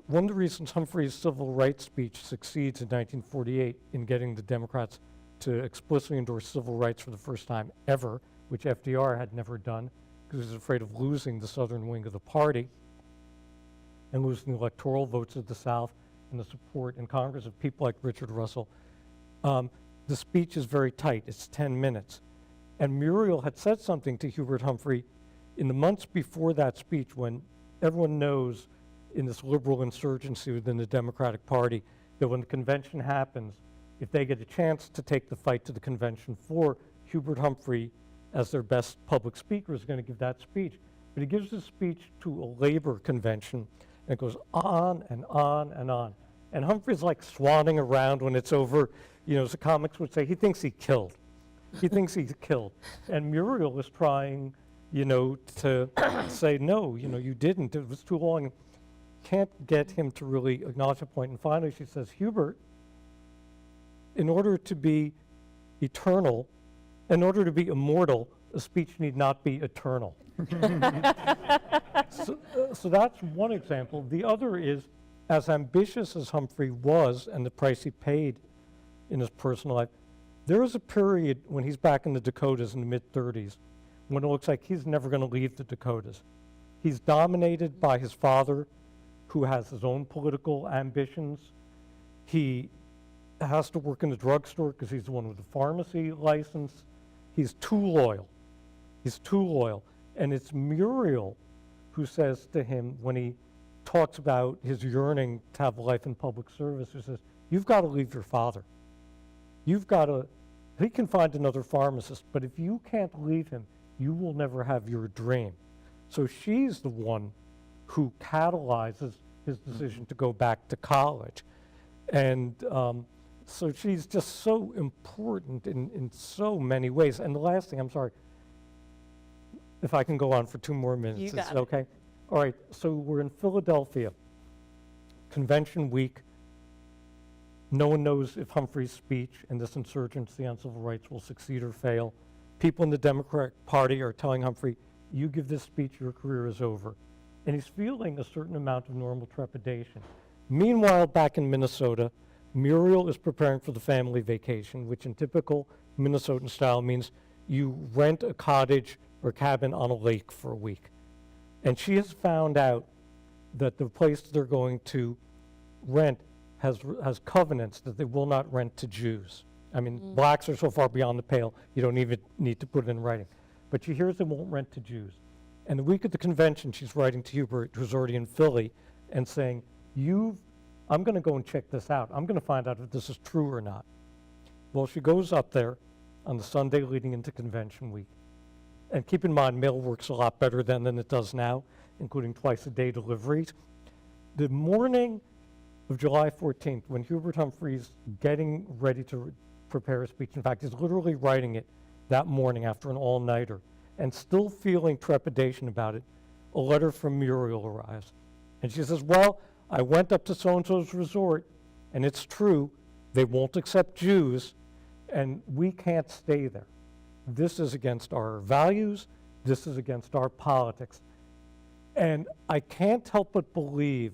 one of the reasons Humphrey's civil rights speech succeeds in 1948 in getting the Democrats to explicitly endorse civil rights for the first time ever, which FDR had never done, because he was afraid of losing the southern wing of the party and losing the electoral votes of the South and the support in Congress of people like Richard Russell. The speech is very tight. It's 10 minutes. And Muriel had said something to Hubert Humphrey in the months before that speech, when everyone knows in this liberal insurgency within the Democratic Party that when the convention happens, if they get a chance to take the fight to the convention floor, Hubert Humphrey, as their best public speaker, is going to give that speech. But he gives this speech to a labor convention, and it goes on and on and on. And Humphrey's like swanning around when it's over. As the comics would say, he thinks he killed. He thinks he's killed. And Muriel is trying, to say, no, you didn't. It was too long. Can't get him to really acknowledge the point. And finally, she says, Hubert, in order to be eternal, in order to be immortal, a speech need not be eternal. So that's one example. The other is, as ambitious as Humphrey was and the price he paid in his personal life, there is a period when he's back in the Dakotas in the mid-30s when it looks like he's never going to leave the Dakotas. He's dominated by his father, who has his own political ambitions. He has to work in the drugstore because he's the one with the pharmacy license. He's too loyal. He's too loyal. And it's Muriel who says to him, when he talks about his yearning to have a life in public service, who says, you've got to leave your father. You've got to, he can find another pharmacist, but if you can't leave him, you will never have your dream. So she's the one who catalyzes his decision to go back to college. And so she's just so important in so many ways. And the last thing, I'm sorry, if I can go on for 2 more minutes.
You got
is
it.
Okay? All right, so we're in Philadelphia, convention week. No one knows if Humphrey's speech and this insurgency on civil rights will succeed or fail. People in the Democratic Party are telling Humphrey, you give this speech, your career is over. And he's feeling a certain amount of normal trepidation. Meanwhile, back in Minnesota, Muriel is preparing for the family vacation, which in typical Minnesotan style means you rent a cottage or cabin on a lake for a week. And she has found out that the place they're going to rent has covenants that they will not rent to Jews. I mean, blacks are so far beyond the pale, you don't even need to put it in writing. But she hears they won't rent to Jews. And the week of the convention, she's writing to Hubert, who's already in Philly, and saying, I'm going to go and check this out. I'm going to find out if this is true or not. Well, she goes up there on the Sunday leading into convention week. And keep in mind, mail works a lot better then than it does now, including twice-a-day deliveries. The morning of July 14th, when Hubert Humphrey's getting ready to prepare a speech, in fact, he's literally writing it that morning after an all-nighter, and still feeling trepidation about it, a letter from Muriel arrives. And she says, well, I went up to so-and-so's resort, and it's true, they won't accept Jews, and we can't stay there. This is against our values, this is against our politics. And I can't help but believe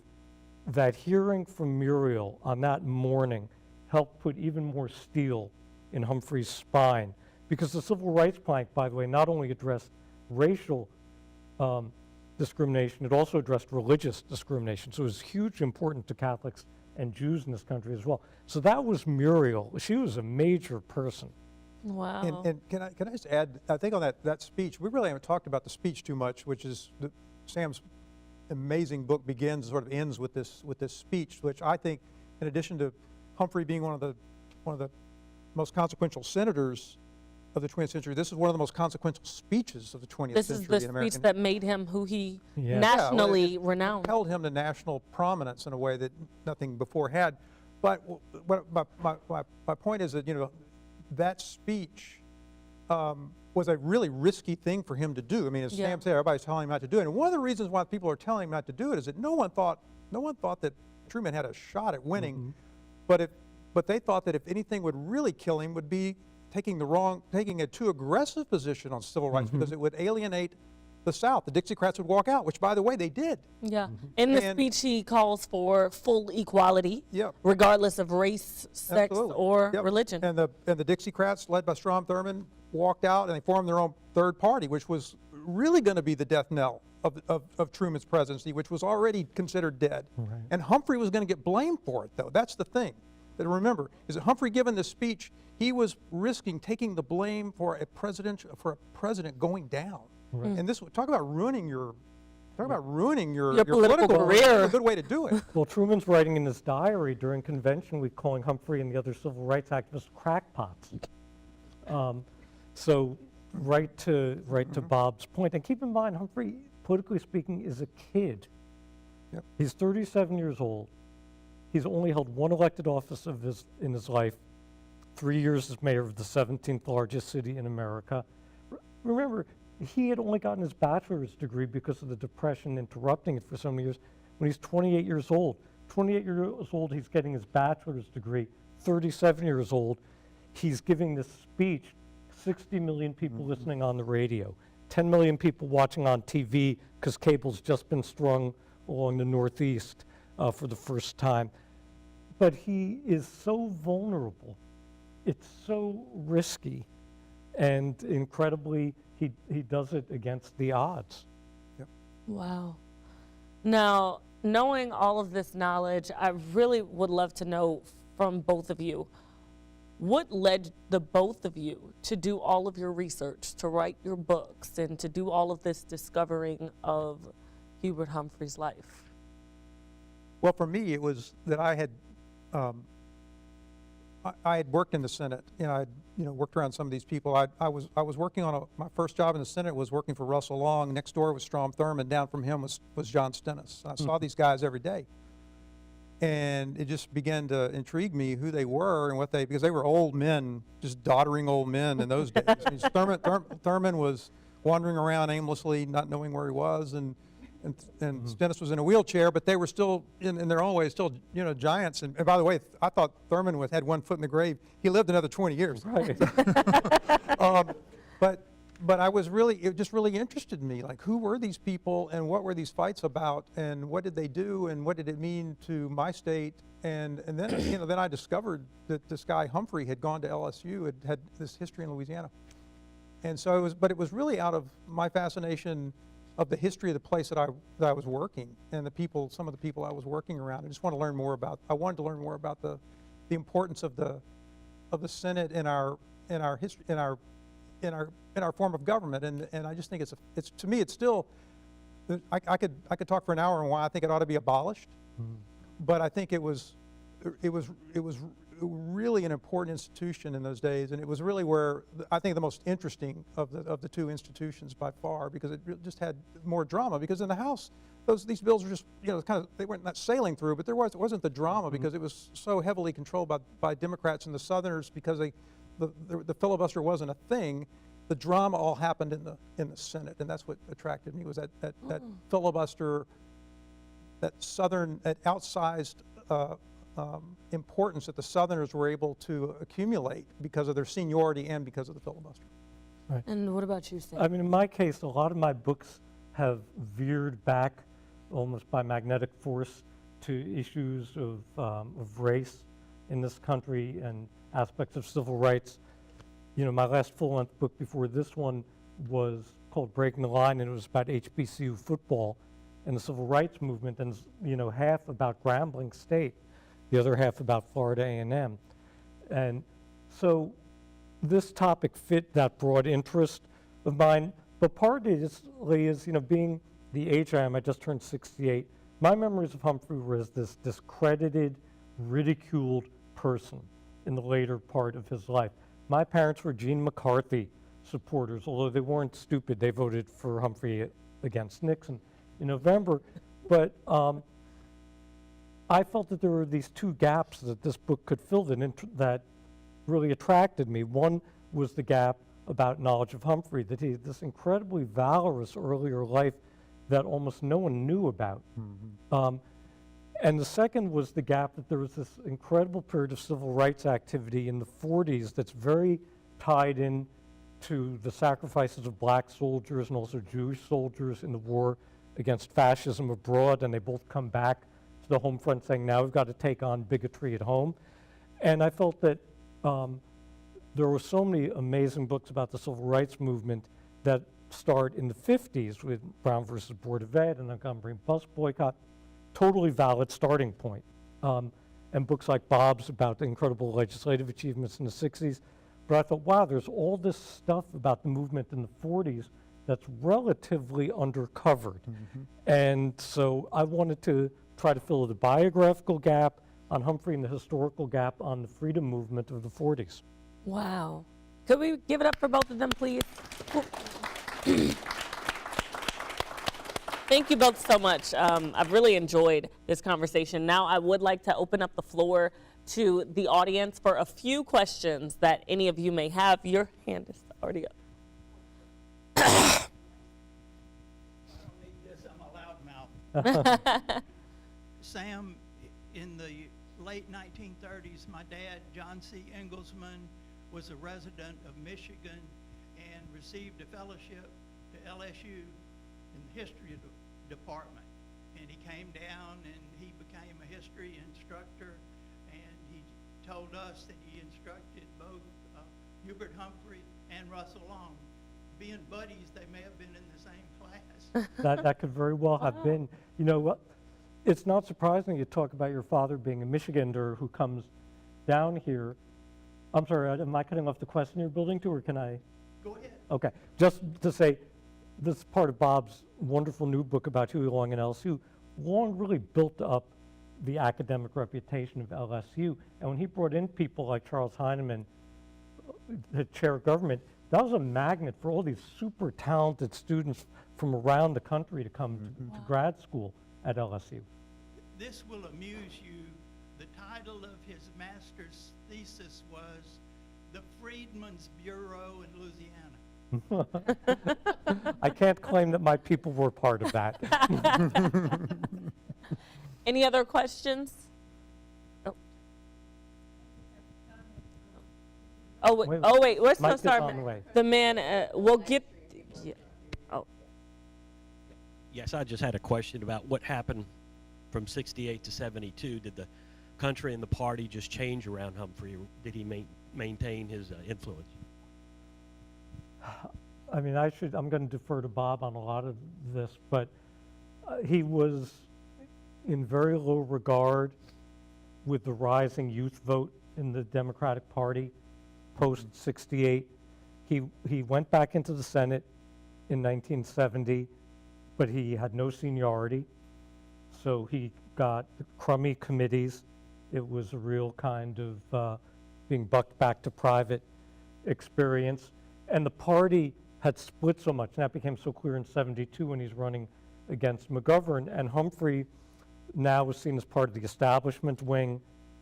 that hearing from Muriel on that morning helped put even more steel in Humphrey's spine, because the civil rights plank, by the way, not only addressed racial discrimination. It also addressed religious discrimination. So it was hugely important to Catholics and Jews in this country as well. So that was Muriel. She was a major person.
Wow.
And can I just add, I think on that speech, we really haven't talked about the speech too much, which is Sam's amazing book begins, sort of ends with this speech, which I think, in addition to Humphrey being one of the most consequential senators of the 20th century, this is one of the most consequential speeches of the 20th
This is
century
the
in American.
speech that made him who he
Yeah.
nationally
it
renowned.
held him to national prominence in a way that nothing before had. But my point is that, you know, that speech was a really risky thing for him to do. I mean, as
Yeah.
Sam said, everybody's telling him not to do it. And one of the reasons why people are telling him not to do it is that no one thought that Truman had a shot at winning, but they thought that if anything would really kill him would be taking a too aggressive position on civil rights because it would alienate the South. The Dixiecrats would walk out, which, by the way, they did.
Yeah. In the
And-
speech, he calls for full equality,
Yeah.
regardless of race, sex,
Absolutely.
or
Yep.
religion.
And the Dixiecrats, led by Strom Thurmond, walked out and they formed their own third party, which was really going to be the death knell of Truman's presidency, which was already considered dead.
Right.
And Humphrey was going to get blamed for it, though. That's the thing that remember is that Humphrey, given this speech, he was risking taking the blame for a president going down.
Right.
And this talk about ruining your
political career.
A good way to do it.
Well, Truman's writing in his diary during convention week calling Humphrey and the other civil rights activists crackpots. So right to Bob's point, and keep in mind, Humphrey, politically speaking, is a kid.
Yep.
He's 37 years old. He's only held one elected office in his life, 3 years as mayor of the 17th largest city in America. Remember, he had only gotten his bachelor's degree because of the Depression interrupting it for so many years when he's 28 years old. 28 years old, he's getting his bachelor's degree. 37 years old, he's giving this speech, 60 million people listening on the radio, 10 million people watching on TV because cable's just been strung along the Northeast for the first time. But he is so vulnerable. It's so risky. And incredibly, he does it against the odds.
Wow. Now, knowing all of this knowledge, I really would love to know from both of you, what led the both of you to do all of your research, to write your books, and to do all of this discovering of Hubert Humphrey's life?
Well, for me, it was that I had worked in the Senate. You know, I'd worked around some of these people. I was working on my first job in the Senate was working for Russell Long. Next door was Strom Thurmond. Down from him was John Stennis. I saw these guys every day, and it just began to intrigue me who they were and because they were old men, just doddering old men in those days. I mean, Thurmond was wandering around aimlessly, not knowing where he was, and Stennis was in a wheelchair, but they were still, in their own way, still, giants. And by the way, I thought Thurmond had one foot in the grave. He lived another 20 years.
Right.
But it just really interested me. Like, who were these people, and what were these fights about, and what did they do, and what did it mean to my state? And then, then I discovered that this guy Humphrey had gone to LSU, had this history in Louisiana. And so it was really out of my fascination of the history of the place that I was working and some of the people I was working around. I wanted to learn more about the importance of the Senate in our history, in our form of government. And I just think it's to me it's still, I could talk for an hour on why I think it ought to be abolished, but I think it was really an important institution in those days, and it was really where I think the most interesting of the two institutions by far, because it just had more drama. Because in the House, these bills were just they weren't not sailing through, but it wasn't the drama because it was so heavily controlled by Democrats and the Southerners because the filibuster wasn't a thing. The drama all happened in the Senate, and that's what attracted me was that filibuster, that outsized importance that the Southerners were able to accumulate because of their seniority and because of the filibuster.
Right.
And what about you, Sam?
I mean, in my case, a lot of my books have veered back almost by magnetic force to issues of race in this country and aspects of civil rights. My last full-length book before this one was called Breaking the Line, and it was about HBCU football and the civil rights movement, and half about Grambling State, the other half about Florida A&M. And so this topic fit that broad interest of mine, but partly is, being the age I am, I just turned 68, my memories of Humphrey were as this discredited, ridiculed person in the later part of his life. My parents were Gene McCarthy supporters, although they weren't stupid. They voted for Humphrey against Nixon in November. But I felt that there were these two gaps that this book could fill that really attracted me. One was the gap about knowledge of Humphrey, that he had this incredibly valorous earlier life that almost no one knew about. And the second was the gap that there was this incredible period of civil rights activity in the 40s that's very tied in to the sacrifices of black soldiers and also Jewish soldiers in the war against fascism abroad, and they both come back to the home front saying, now we've got to take on bigotry at home. And I felt that there were so many amazing books about the civil rights movement that start in the 50s with Brown versus Board of Ed and the Montgomery bus boycott, totally valid starting point. And books like Bob's about the incredible legislative achievements in the 60s. But I thought, wow, there's all this stuff about the movement in the 40s that's relatively undercovered. And so I wanted to try to fill the biographical gap on Humphrey and the historical gap on the freedom movement of the 40s.
Wow. Could we give it up for both of them, please? Thank you both so much. I've really enjoyed this conversation. Now I would like to open up the floor to the audience for a few questions that any of you may have. Your hand is already up.
I don't need this, I'm a loudmouth. Sam, in the late 1930s, my dad, John C. Inglesman, was a resident of Michigan and received a fellowship to LSU in the history department. And he came down and he became a history instructor, and he told us that he instructed both Hubert Humphrey and Russell Long. Being buddies, they may have been in the same class.
That could very well have been. You know what? It's not surprising you talk about your father being a Michigander who comes down here. I'm sorry, am I cutting off the question you're building to, or can I?
Go ahead.
Okay, just to say, this is part of Bob's wonderful new book about Huey Long and LSU. Long really built up the academic reputation of LSU, and when he brought in people like Charles Heinemann, the chair of government, that was a magnet for all these super talented students from around the country to come to grad school at LSU.
This will amuse you. The title of his master's thesis was The Freedmen's Bureau in Louisiana.
I can't claim that my people were part of that.
Any other questions? Wait, we're
Mike
so
is on
sorry.
the way.
The man, we'll get, yeah. Oh,
Yes, I just had a question about what happened from 68 to 72. Did the country and the party just change around Humphrey, or did he maintain his influence?
I mean, I'm going to defer to Bob on a lot of this, but he was in very low regard with the rising youth vote in the Democratic Party post-68. He went back into the Senate in 1970, but he had no seniority, so he got crummy committees. It was a real kind of being bucked back to private experience. And the party had split so much, and that became so clear in 72 when he's running against McGovern. And Humphrey now was seen as part of the establishment wing,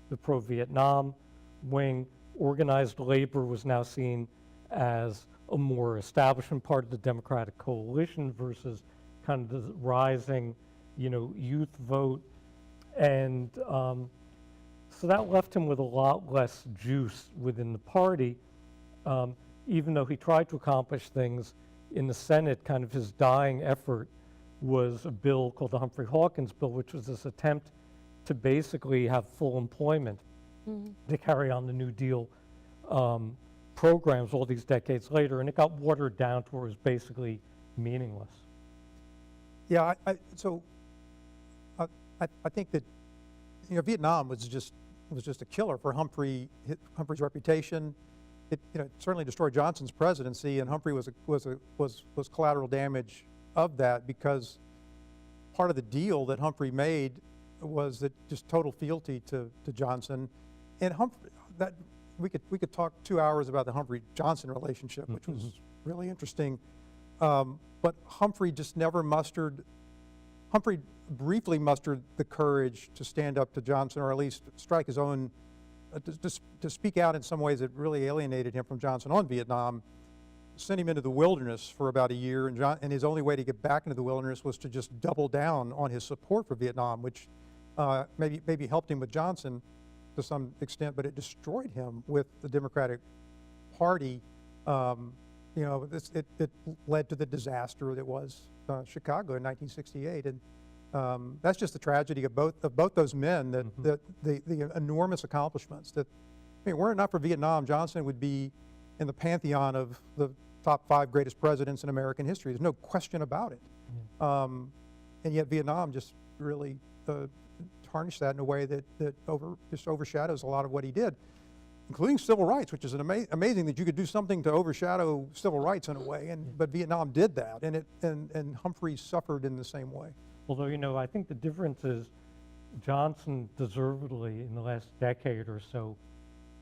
the pro-Vietnam wing. Organized labor was now seen as a more establishment part of the Democratic coalition versus kind of the rising, youth vote. And so that left him with a lot less juice within the party. Even though he tried to accomplish things in the Senate, kind of his dying effort was a bill called the Humphrey Hawkins bill, which was this attempt to basically have full employment to carry on the New Deal programs all these decades later. And it got watered down to where it was basically meaningless.
Yeah, so I think that, you know, Vietnam was just a killer for Humphrey's reputation. It, you know, it certainly destroyed Johnson's presidency, and Humphrey was collateral damage of that, because part of the deal that Humphrey made was that just total fealty to Johnson. And Humphrey, that we could talk 2 hours about the Humphrey-Johnson relationship, which was really interesting. But Humphrey just never Humphrey briefly mustered the courage to stand up to Johnson, or at least strike his own, to speak out in some ways that really alienated him from Johnson on Vietnam, sent him into the wilderness for about a year, and his only way to get back into the wilderness was to just double down on his support for Vietnam, which maybe helped him with Johnson to some extent, but it destroyed him with the Democratic Party. You know, it led to the disaster that was Chicago in 1968, and that's just the tragedy of both those men. That the enormous accomplishments. That, I mean, were it not for Vietnam, Johnson would be in the pantheon of the top 5 greatest presidents in American history. There's no question about it. And yet Vietnam just really tarnished that in a way that just overshadows a lot of what he did, including civil rights, which is an amazing that you could do something to overshadow civil rights in a way. But Vietnam did that, and Humphrey suffered in the same way.
Although, you know, I think the difference is Johnson deservedly in the last decade or so,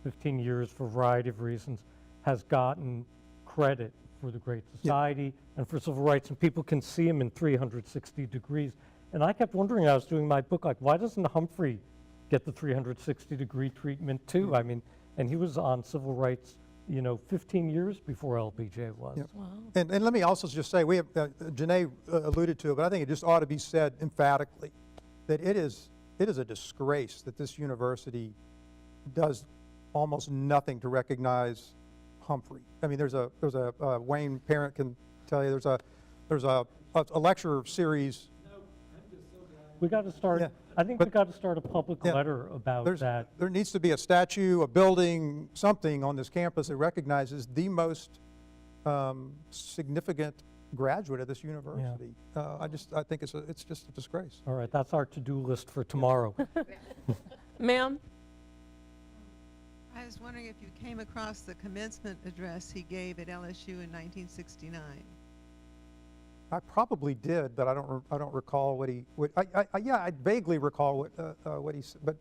15 years for a variety of reasons, has gotten credit for the Great Society and for civil rights, and people can see him in 360 degrees. And I kept wondering, I was doing my book, like, why doesn't Humphrey get the 360-degree treatment too? I mean, and he was on civil rights, you know, 15 years before LBJ was.
Wow.
And let me also just say, we have, Janae alluded to it, but I think it just ought to be said emphatically that it is a disgrace that this university does almost nothing to recognize Humphrey. I mean, there's a Wayne Parent can tell you, there's a lecture series.
We got to start,
Yeah,
I think we got to start a public letter about that.
There needs to be a statue, a building, something on this campus that recognizes the most significant graduate of this university. I think it's just a disgrace.
All right, that's our to-do list for tomorrow.
Ma'am?
I was wondering if you came across the commencement address he gave at LSU in 1969.
I probably did, but I don't recall what he. I vaguely recall what he said. But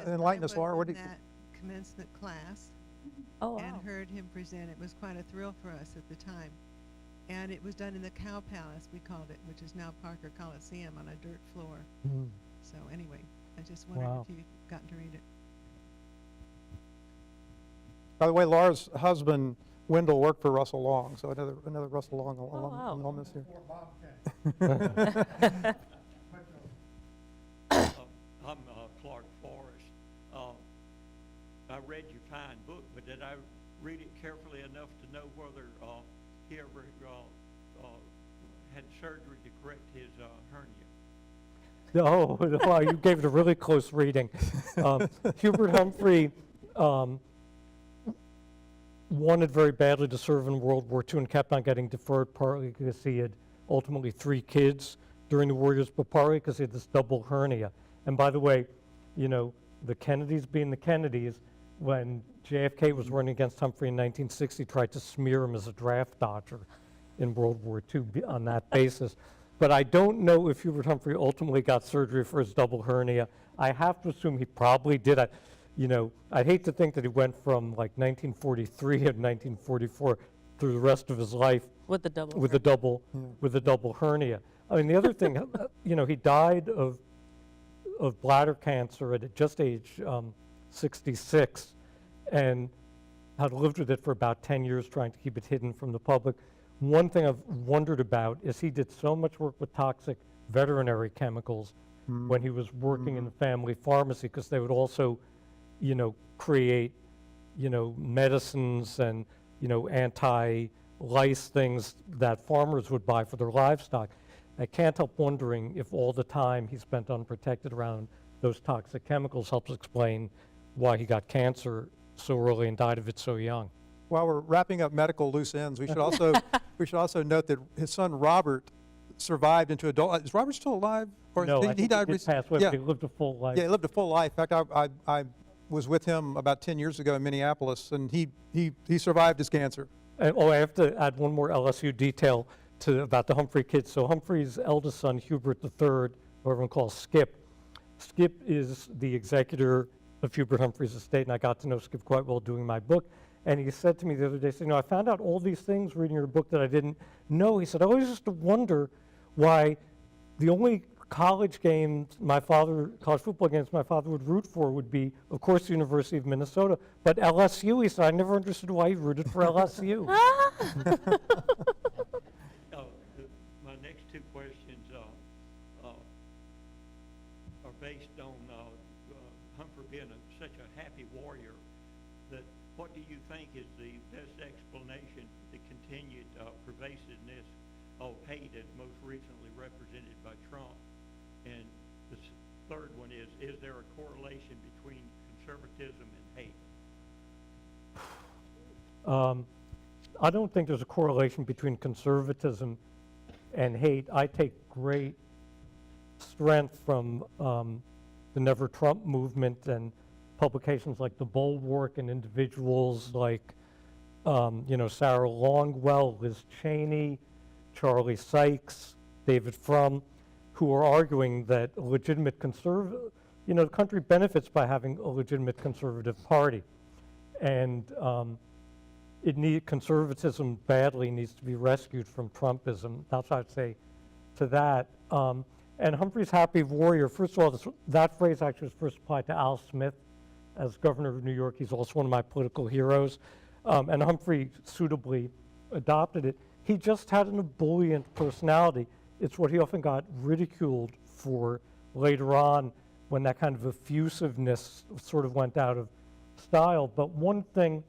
enlighten us, Laura. What
in
did
that commencement class
Oh,
and
wow.
heard him present. It was quite a thrill for us at the time, and it was done in the Cow Palace, we called it, which is now Parker Coliseum, on a dirt floor.
Mm.
So anyway, I just wondered
Wow.
if you'd gotten to read it.
By the way, Laura's husband Wendell worked for Russell Long, so another Russell Long
wow.
alumnus here.
I'm Clark Forrest. I read your fine book, but did I read it carefully enough to know whether he ever had surgery to correct his hernia?
Oh, well, you gave it a really close reading. Hubert Humphrey wanted very badly to serve in World War II and kept on getting deferred, partly because he had ultimately 3 kids during the war years, but partly because he had this double hernia. And by the way, you know, the Kennedys being the Kennedys, when JFK was running against Humphrey in 1960, tried to smear him as a draft dodger in World War II on that basis. But I don't know if Hubert Humphrey ultimately got surgery for his double hernia. I have to assume he probably did. You know, I'd hate to think that he went from like 1943 and 1944 through the rest of his life
With the double.
with a double hernia. I mean, the other thing, you know, he died of bladder cancer at just age 66, and had lived with it for about 10 years, trying to keep it hidden from the public. One thing I've wondered about is he did so much work with toxic veterinary chemicals when he was working in the family pharmacy, because they would also, you know, create, you know, medicines and, you know, anti-lice things that farmers would buy for their livestock. I can't help wondering if all the time he spent unprotected around those toxic chemicals helps explain why he got cancer so early and died of it so young.
while we're wrapping up medical loose ends, we should also note that his son Robert survived into adult. Is Robert still alive? Or
No, I think he
died
did
recently?
pass away,
Yeah.
but he lived a full life.
Yeah, he lived a full life. In fact, I was with him about 10 years ago in Minneapolis, and he survived his cancer.
I have to add one more LSU detail about the Humphrey kids. So Humphrey's eldest son, Hubert III, who everyone calls Skip. Skip is the executor of Hubert Humphrey's estate, and I got to know Skip quite well doing my book. And he said to me the other day, I found out all these things reading your book that I didn't know. He said, I always used to wonder why the only college football games my father would root for would be, of course, the University of Minnesota, but LSU. He said, I never understood why he rooted for LSU.
My next two questions are based on Humphrey being such a happy warrior. That what do you think is the best explanation for the continued pervasiveness of hate, as most recently represented by Trump? And the third one is there a correlation between conservatism and hate?
I don't think there's a correlation between conservatism and hate. I take great strength from the Never Trump movement and publications like The Bulwark and individuals like, Sarah Longwell, Liz Cheney, Charlie Sykes, David Frum, who are arguing that a legitimate the country benefits by having a legitimate conservative party. And conservatism badly needs to be rescued from Trumpism. That's what I'd say to that. And Humphrey's happy warrior, first of all, that phrase actually was first applied to Al Smith as governor of New York. He's also one of my political heroes. And Humphrey suitably adopted it. He just had an ebullient personality. It's what he often got ridiculed for later on when that kind of effusiveness sort of went out of style. But one thing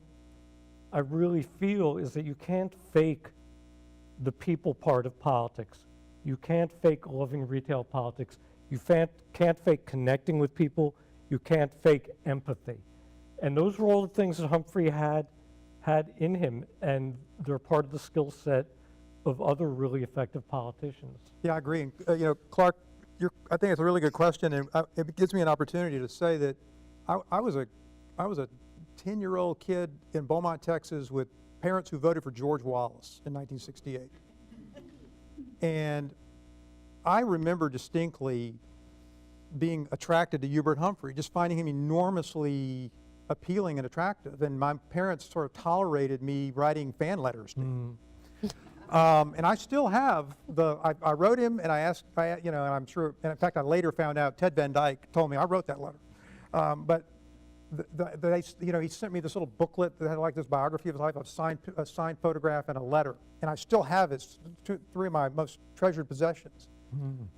I really feel is that you can't fake the people part of politics. You can't fake loving retail politics. You can't fake connecting with people. You can't fake empathy. And those were all the things that Humphrey had in him, and they're part of the skill set of other really effective politicians.
Yeah, I agree. And, Clark, I think it's a really good question, and it gives me an opportunity to say that I was a 10-year-old kid in Beaumont, Texas, with parents who voted for George Wallace in 1968. And I remember distinctly being attracted to Hubert Humphrey, just finding him enormously appealing and attractive. And my parents sort of tolerated me writing fan letters to him. And I still have I wrote him, and I asked, and I'm sure, and in fact, I later found out Ted Van Dyke told me I wrote that letter. But he sent me this little booklet that had like this biography of his life, a signed photograph and a letter. And I still have it. It's three of my most treasured possessions.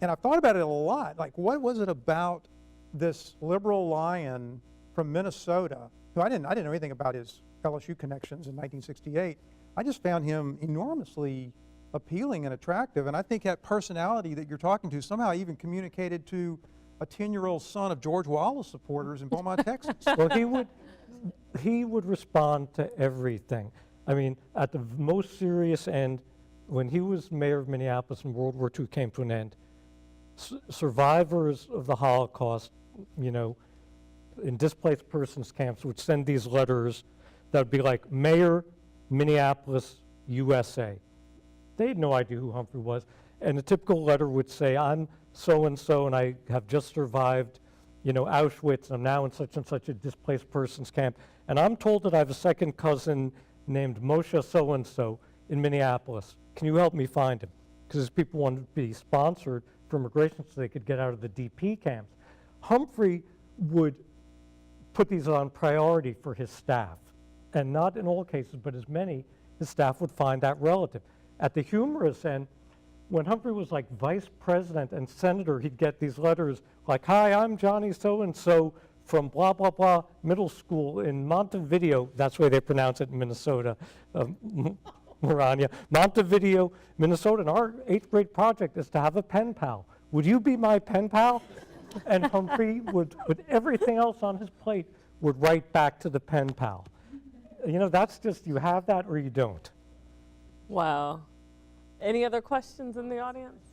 And I've thought about it a lot. Like, what was it about this liberal lion from Minnesota, who I didn't know anything about his LSU connections in 1968. I just found him enormously appealing and attractive, and I think that personality that you're talking to somehow even communicated to a 10-year-old son of George Wallace supporters in Beaumont, Texas.
Well, he would respond to everything. I mean, at the most serious end, when he was mayor of Minneapolis and World War II came to an end, survivors of the Holocaust, in displaced persons camps would send these letters that would be like, Mayor, Minneapolis, USA. They had no idea who Humphrey was. And a typical letter would say, I'm so-and-so, and I have just survived, Auschwitz, and I'm now in such and such a displaced persons camp. And I'm told that I have a second cousin named Moshe so-and-so in Minneapolis. Can you help me find him? Because people wanted to be sponsored for immigration so they could get out of the DP camps. Humphrey would put these on priority for his staff. And not in all cases, but as many, his staff would find that relative. At the humorous end, when Humphrey was like vice president and senator, he'd get these letters like, hi, I'm Johnny so-and-so from blah, blah, blah middle school in Montevideo. That's the way they pronounce it in Minnesota, Morania. Montevideo, Minnesota. And our 8th grade project is to have a pen pal. Would you be my pen pal? And Humphrey would, with everything else on his plate, would write back to the pen pal. you know, that's just, you have that or you don't.
Wow. Any other questions in the audience?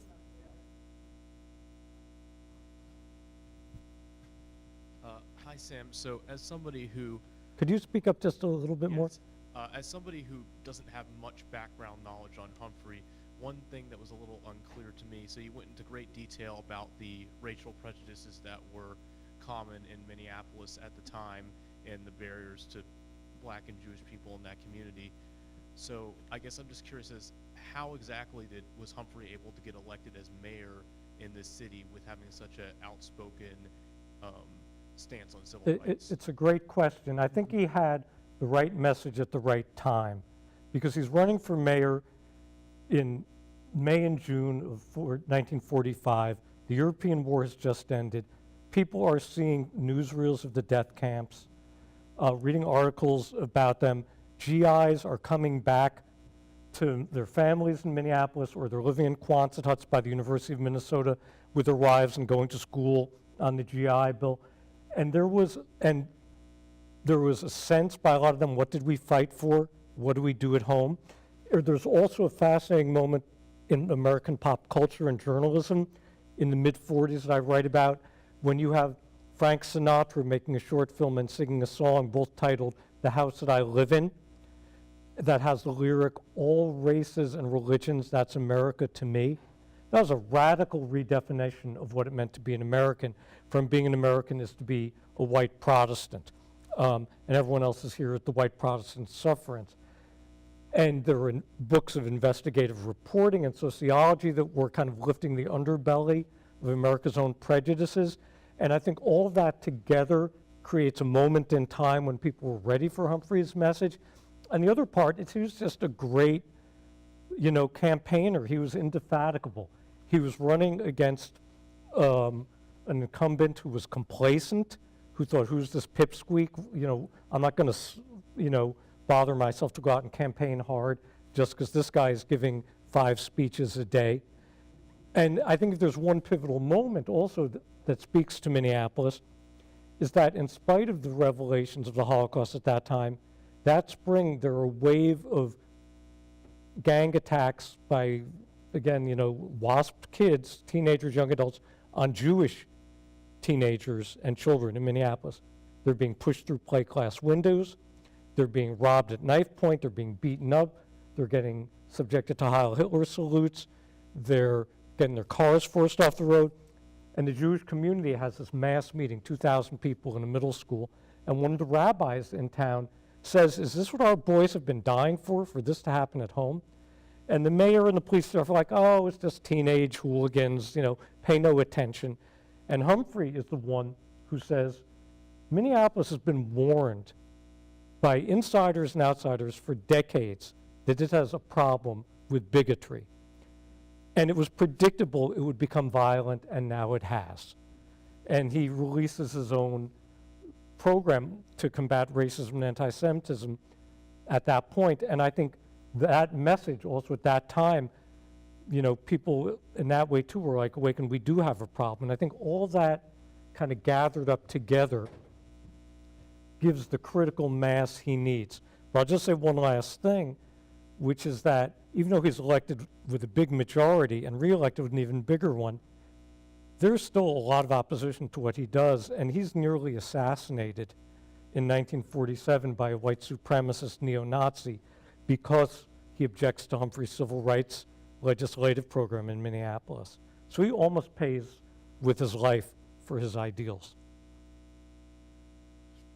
Hi, Sam. So, as somebody who,
Could you speak up just a little bit more?
yes, as somebody who doesn't have much background knowledge on Humphrey, one thing that was a little unclear to me. So, you went into great detail about the racial prejudices that were common in Minneapolis at the time and the barriers to Black and Jewish people in that community. So, I guess I'm just curious as how exactly was Humphrey able to get elected as mayor in this city with having such an outspoken stance on civil rights?
It's a great question. I think he had the right message at the right time because he's running for mayor in May and June of 1945. The European war has just ended. People are seeing newsreels of the death camps, reading articles about them. GIs are coming back to their families in Minneapolis, or they're living in Quonset huts by the University of Minnesota with their wives and going to school on the GI Bill. And there was a sense by a lot of them, what did we fight for? What do we do at home? There's also a fascinating moment in American pop culture and journalism in the mid-40s that I write about, when you have Frank Sinatra making a short film and singing a song, both titled The House That I Live In, that has the lyric, all races and religions, that's America to me. That was a radical redefinition of what it meant to be an American. From being an American is to be a white Protestant. And everyone else is here at the white Protestant sufferance. And there were books of investigative reporting and sociology that were kind of lifting the underbelly of America's own prejudices. And I think all of that together creates a moment in time when people were ready for Humphrey's message. And the other part is he was just a great, you know, campaigner. He was indefatigable. He was running against an incumbent who was complacent, who thought, who's this pipsqueak? You know, I'm not going to, you know, bother myself to go out and campaign hard just because this guy is giving 5 speeches a day. And I think if there's one pivotal moment also that speaks to Minneapolis, is that in spite of the revelations of the Holocaust at that time, that spring there were a wave of gang attacks by, again, you know, WASP kids, teenagers, young adults, on Jewish teenagers and children in Minneapolis. They're being pushed through plate glass windows. They're being robbed at knife point. They're being beaten up. They're getting subjected to Heil Hitler salutes. They're getting their cars forced off the road. And the Jewish community has this mass meeting, 2,000 people in a middle school. And one of the rabbis in town says, is this what our boys have been dying for this to happen at home? And the mayor and the police are like, oh, it's just teenage hooligans, you know, pay no attention. And Humphrey is the one who says, Minneapolis has been warned by insiders and outsiders for decades that it has a problem with bigotry. And it was predictable it would become violent, and now it has. And he releases his own program to combat racism and anti-Semitism at that point. And I think that message also at that time, you know, people in that way too were like, awakened, we do have a problem. And I think all that kind of gathered up together gives the critical mass he needs. But I'll just say one last thing, which is that even though he's elected with a big majority and reelected with an even bigger one, there's still a lot of opposition to what he does, and he's nearly assassinated in 1947 by a white supremacist neo-Nazi because he objects to Humphrey's civil rights legislative program in Minneapolis. So he almost pays with his life for his ideals.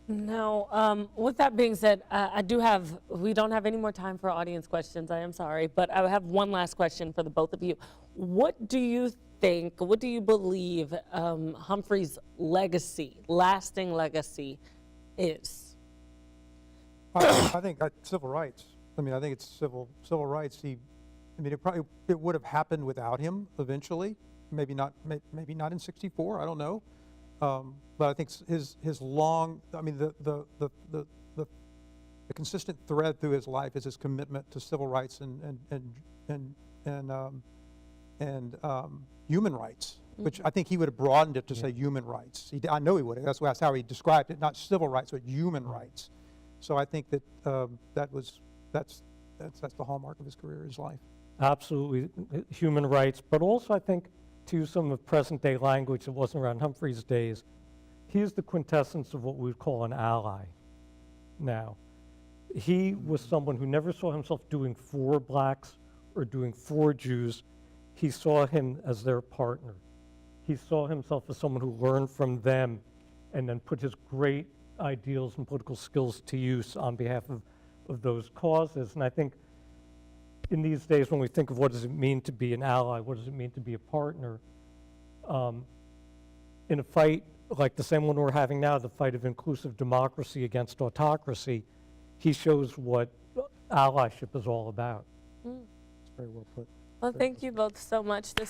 Now, with that being said, we don't have any more time for audience questions, I am sorry, but I have one last question for the both of you. What do you think, what do you believe Humphrey's legacy, lasting legacy is?
I think civil rights. I mean, I think it's civil rights. It would have happened without him eventually. Maybe not in '64. I don't know. But I think his long. I mean, the consistent thread through his life is his commitment to civil rights and human rights, which I think he would have broadened it to say human rights. I know he would have. That's how he described it, not civil rights, but human rights. So I think that that's the hallmark of his career, his life.
Absolutely, human rights, but also I think, to use some of present-day language that wasn't around Humphrey's days, he is the quintessence of what we would call an ally now. He was someone who never saw himself doing for blacks or doing for Jews. He saw him as their partner. He saw himself as someone who learned from them and then put his great ideals and political skills to use on behalf of those causes. And I think in these days when we think of what does it mean to be an ally, what does it mean to be a partner, in a fight like the same one we're having now, the fight of inclusive democracy against autocracy, he shows what allyship is all about.
It's very well put.
Well, thank you both so much.
Good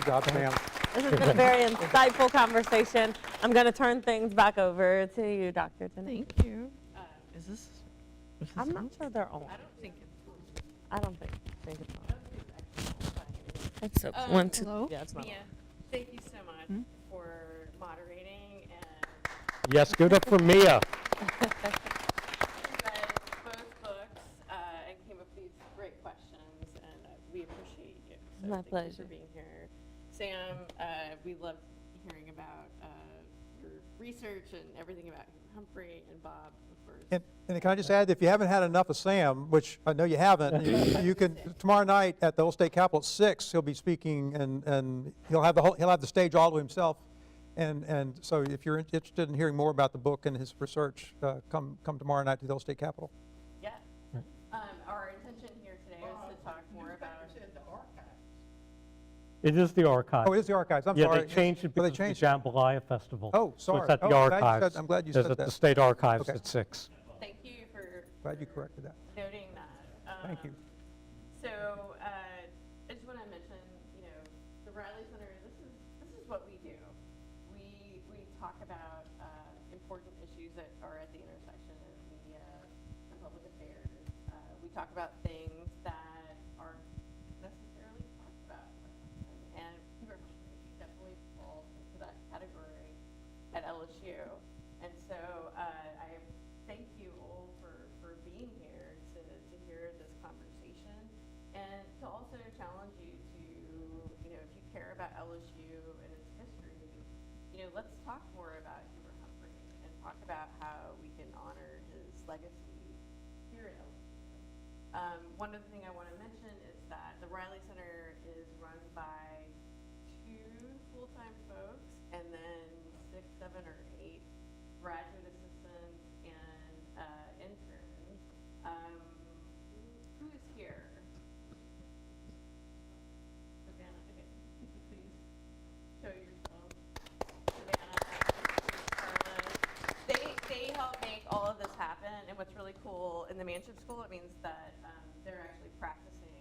job, Sam.
This has been a very insightful conversation. I'm going to turn things back over to you, Dr. Tenney.
Thank you. Is this?
I'm not sure they're on.
I don't think it's.
I don't think it's on. It's so, one, two.
Hello?
Yeah, it's not on.
Mia, thank you so much for moderating and
Yes, give it up for Mia.
read both books and came up with these great questions, and we appreciate you. So
My
thank you
pleasure.
for being here. Sam, we love hearing about your research and everything about Humphrey, and Bob, of course.
And can I just add, if you haven't had enough of Sam, which I know you haven't, you can, tomorrow night at the Old State Capitol at 6, he'll be speaking, and he'll have the stage all to himself. And so if you're interested in hearing more about the book and his research, come tomorrow night to the Old State Capitol.
Yeah. Our intention here today was to talk more about.
It is the archives.
Oh, it is the archives, I'm
Yeah,
sorry.
they changed it
Oh, they
because of the
changed it.
Jambalaya Festival.
Oh,
So
sorry.
it's at the
Oh,
archives.
I'm glad you
There's
said
at the
that.
State Archives
Okay.
at 6.
Thank you for
Glad you corrected that.
noting that.
Thank you.
So I just want to mention, the Riley Center. This is what we do. We talk about important issues that are at the intersection of media and public affairs. We talk about things that aren't necessarily talked about. And Hubert definitely falls into that category at LSU. And so I thank you all for being here to hear this conversation, and to also challenge you to, if you care about LSU and its history, let's talk more about Hubert Humphrey and talk about how we can honor his legacy here at LSU. One other thing I want to mention is that the Riley Center is run by 2 full-time folks and then 6, 7, or 8 graduate assistants and interns. Who is here? Savannah, okay, please show yourself. Savannah, Carla. They help make all of this happen, and what's really cool in the Manship School, it means that they're actually practicing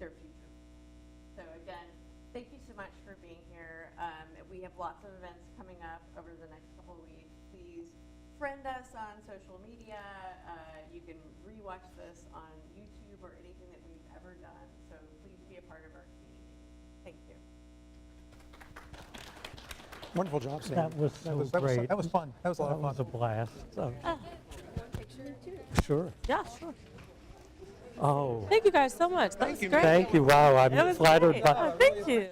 their future. So again, thank you so much for being here. We have lots of events coming up over the next couple of weeks. Please friend us on social media. You can rewatch this on YouTube or anything that we've ever done. So please be a part of our community. Thank you.
Wonderful job, Sam.
That was so great.
That was fun. That was a lot of
That was a
fun.
blast.
Ah.
Sure.
Yeah, sure.
Oh,
Thank you guys so much. That was great.
thank you. Wow,
That
I'm
was
flattered
great.
by.
Oh, thank you.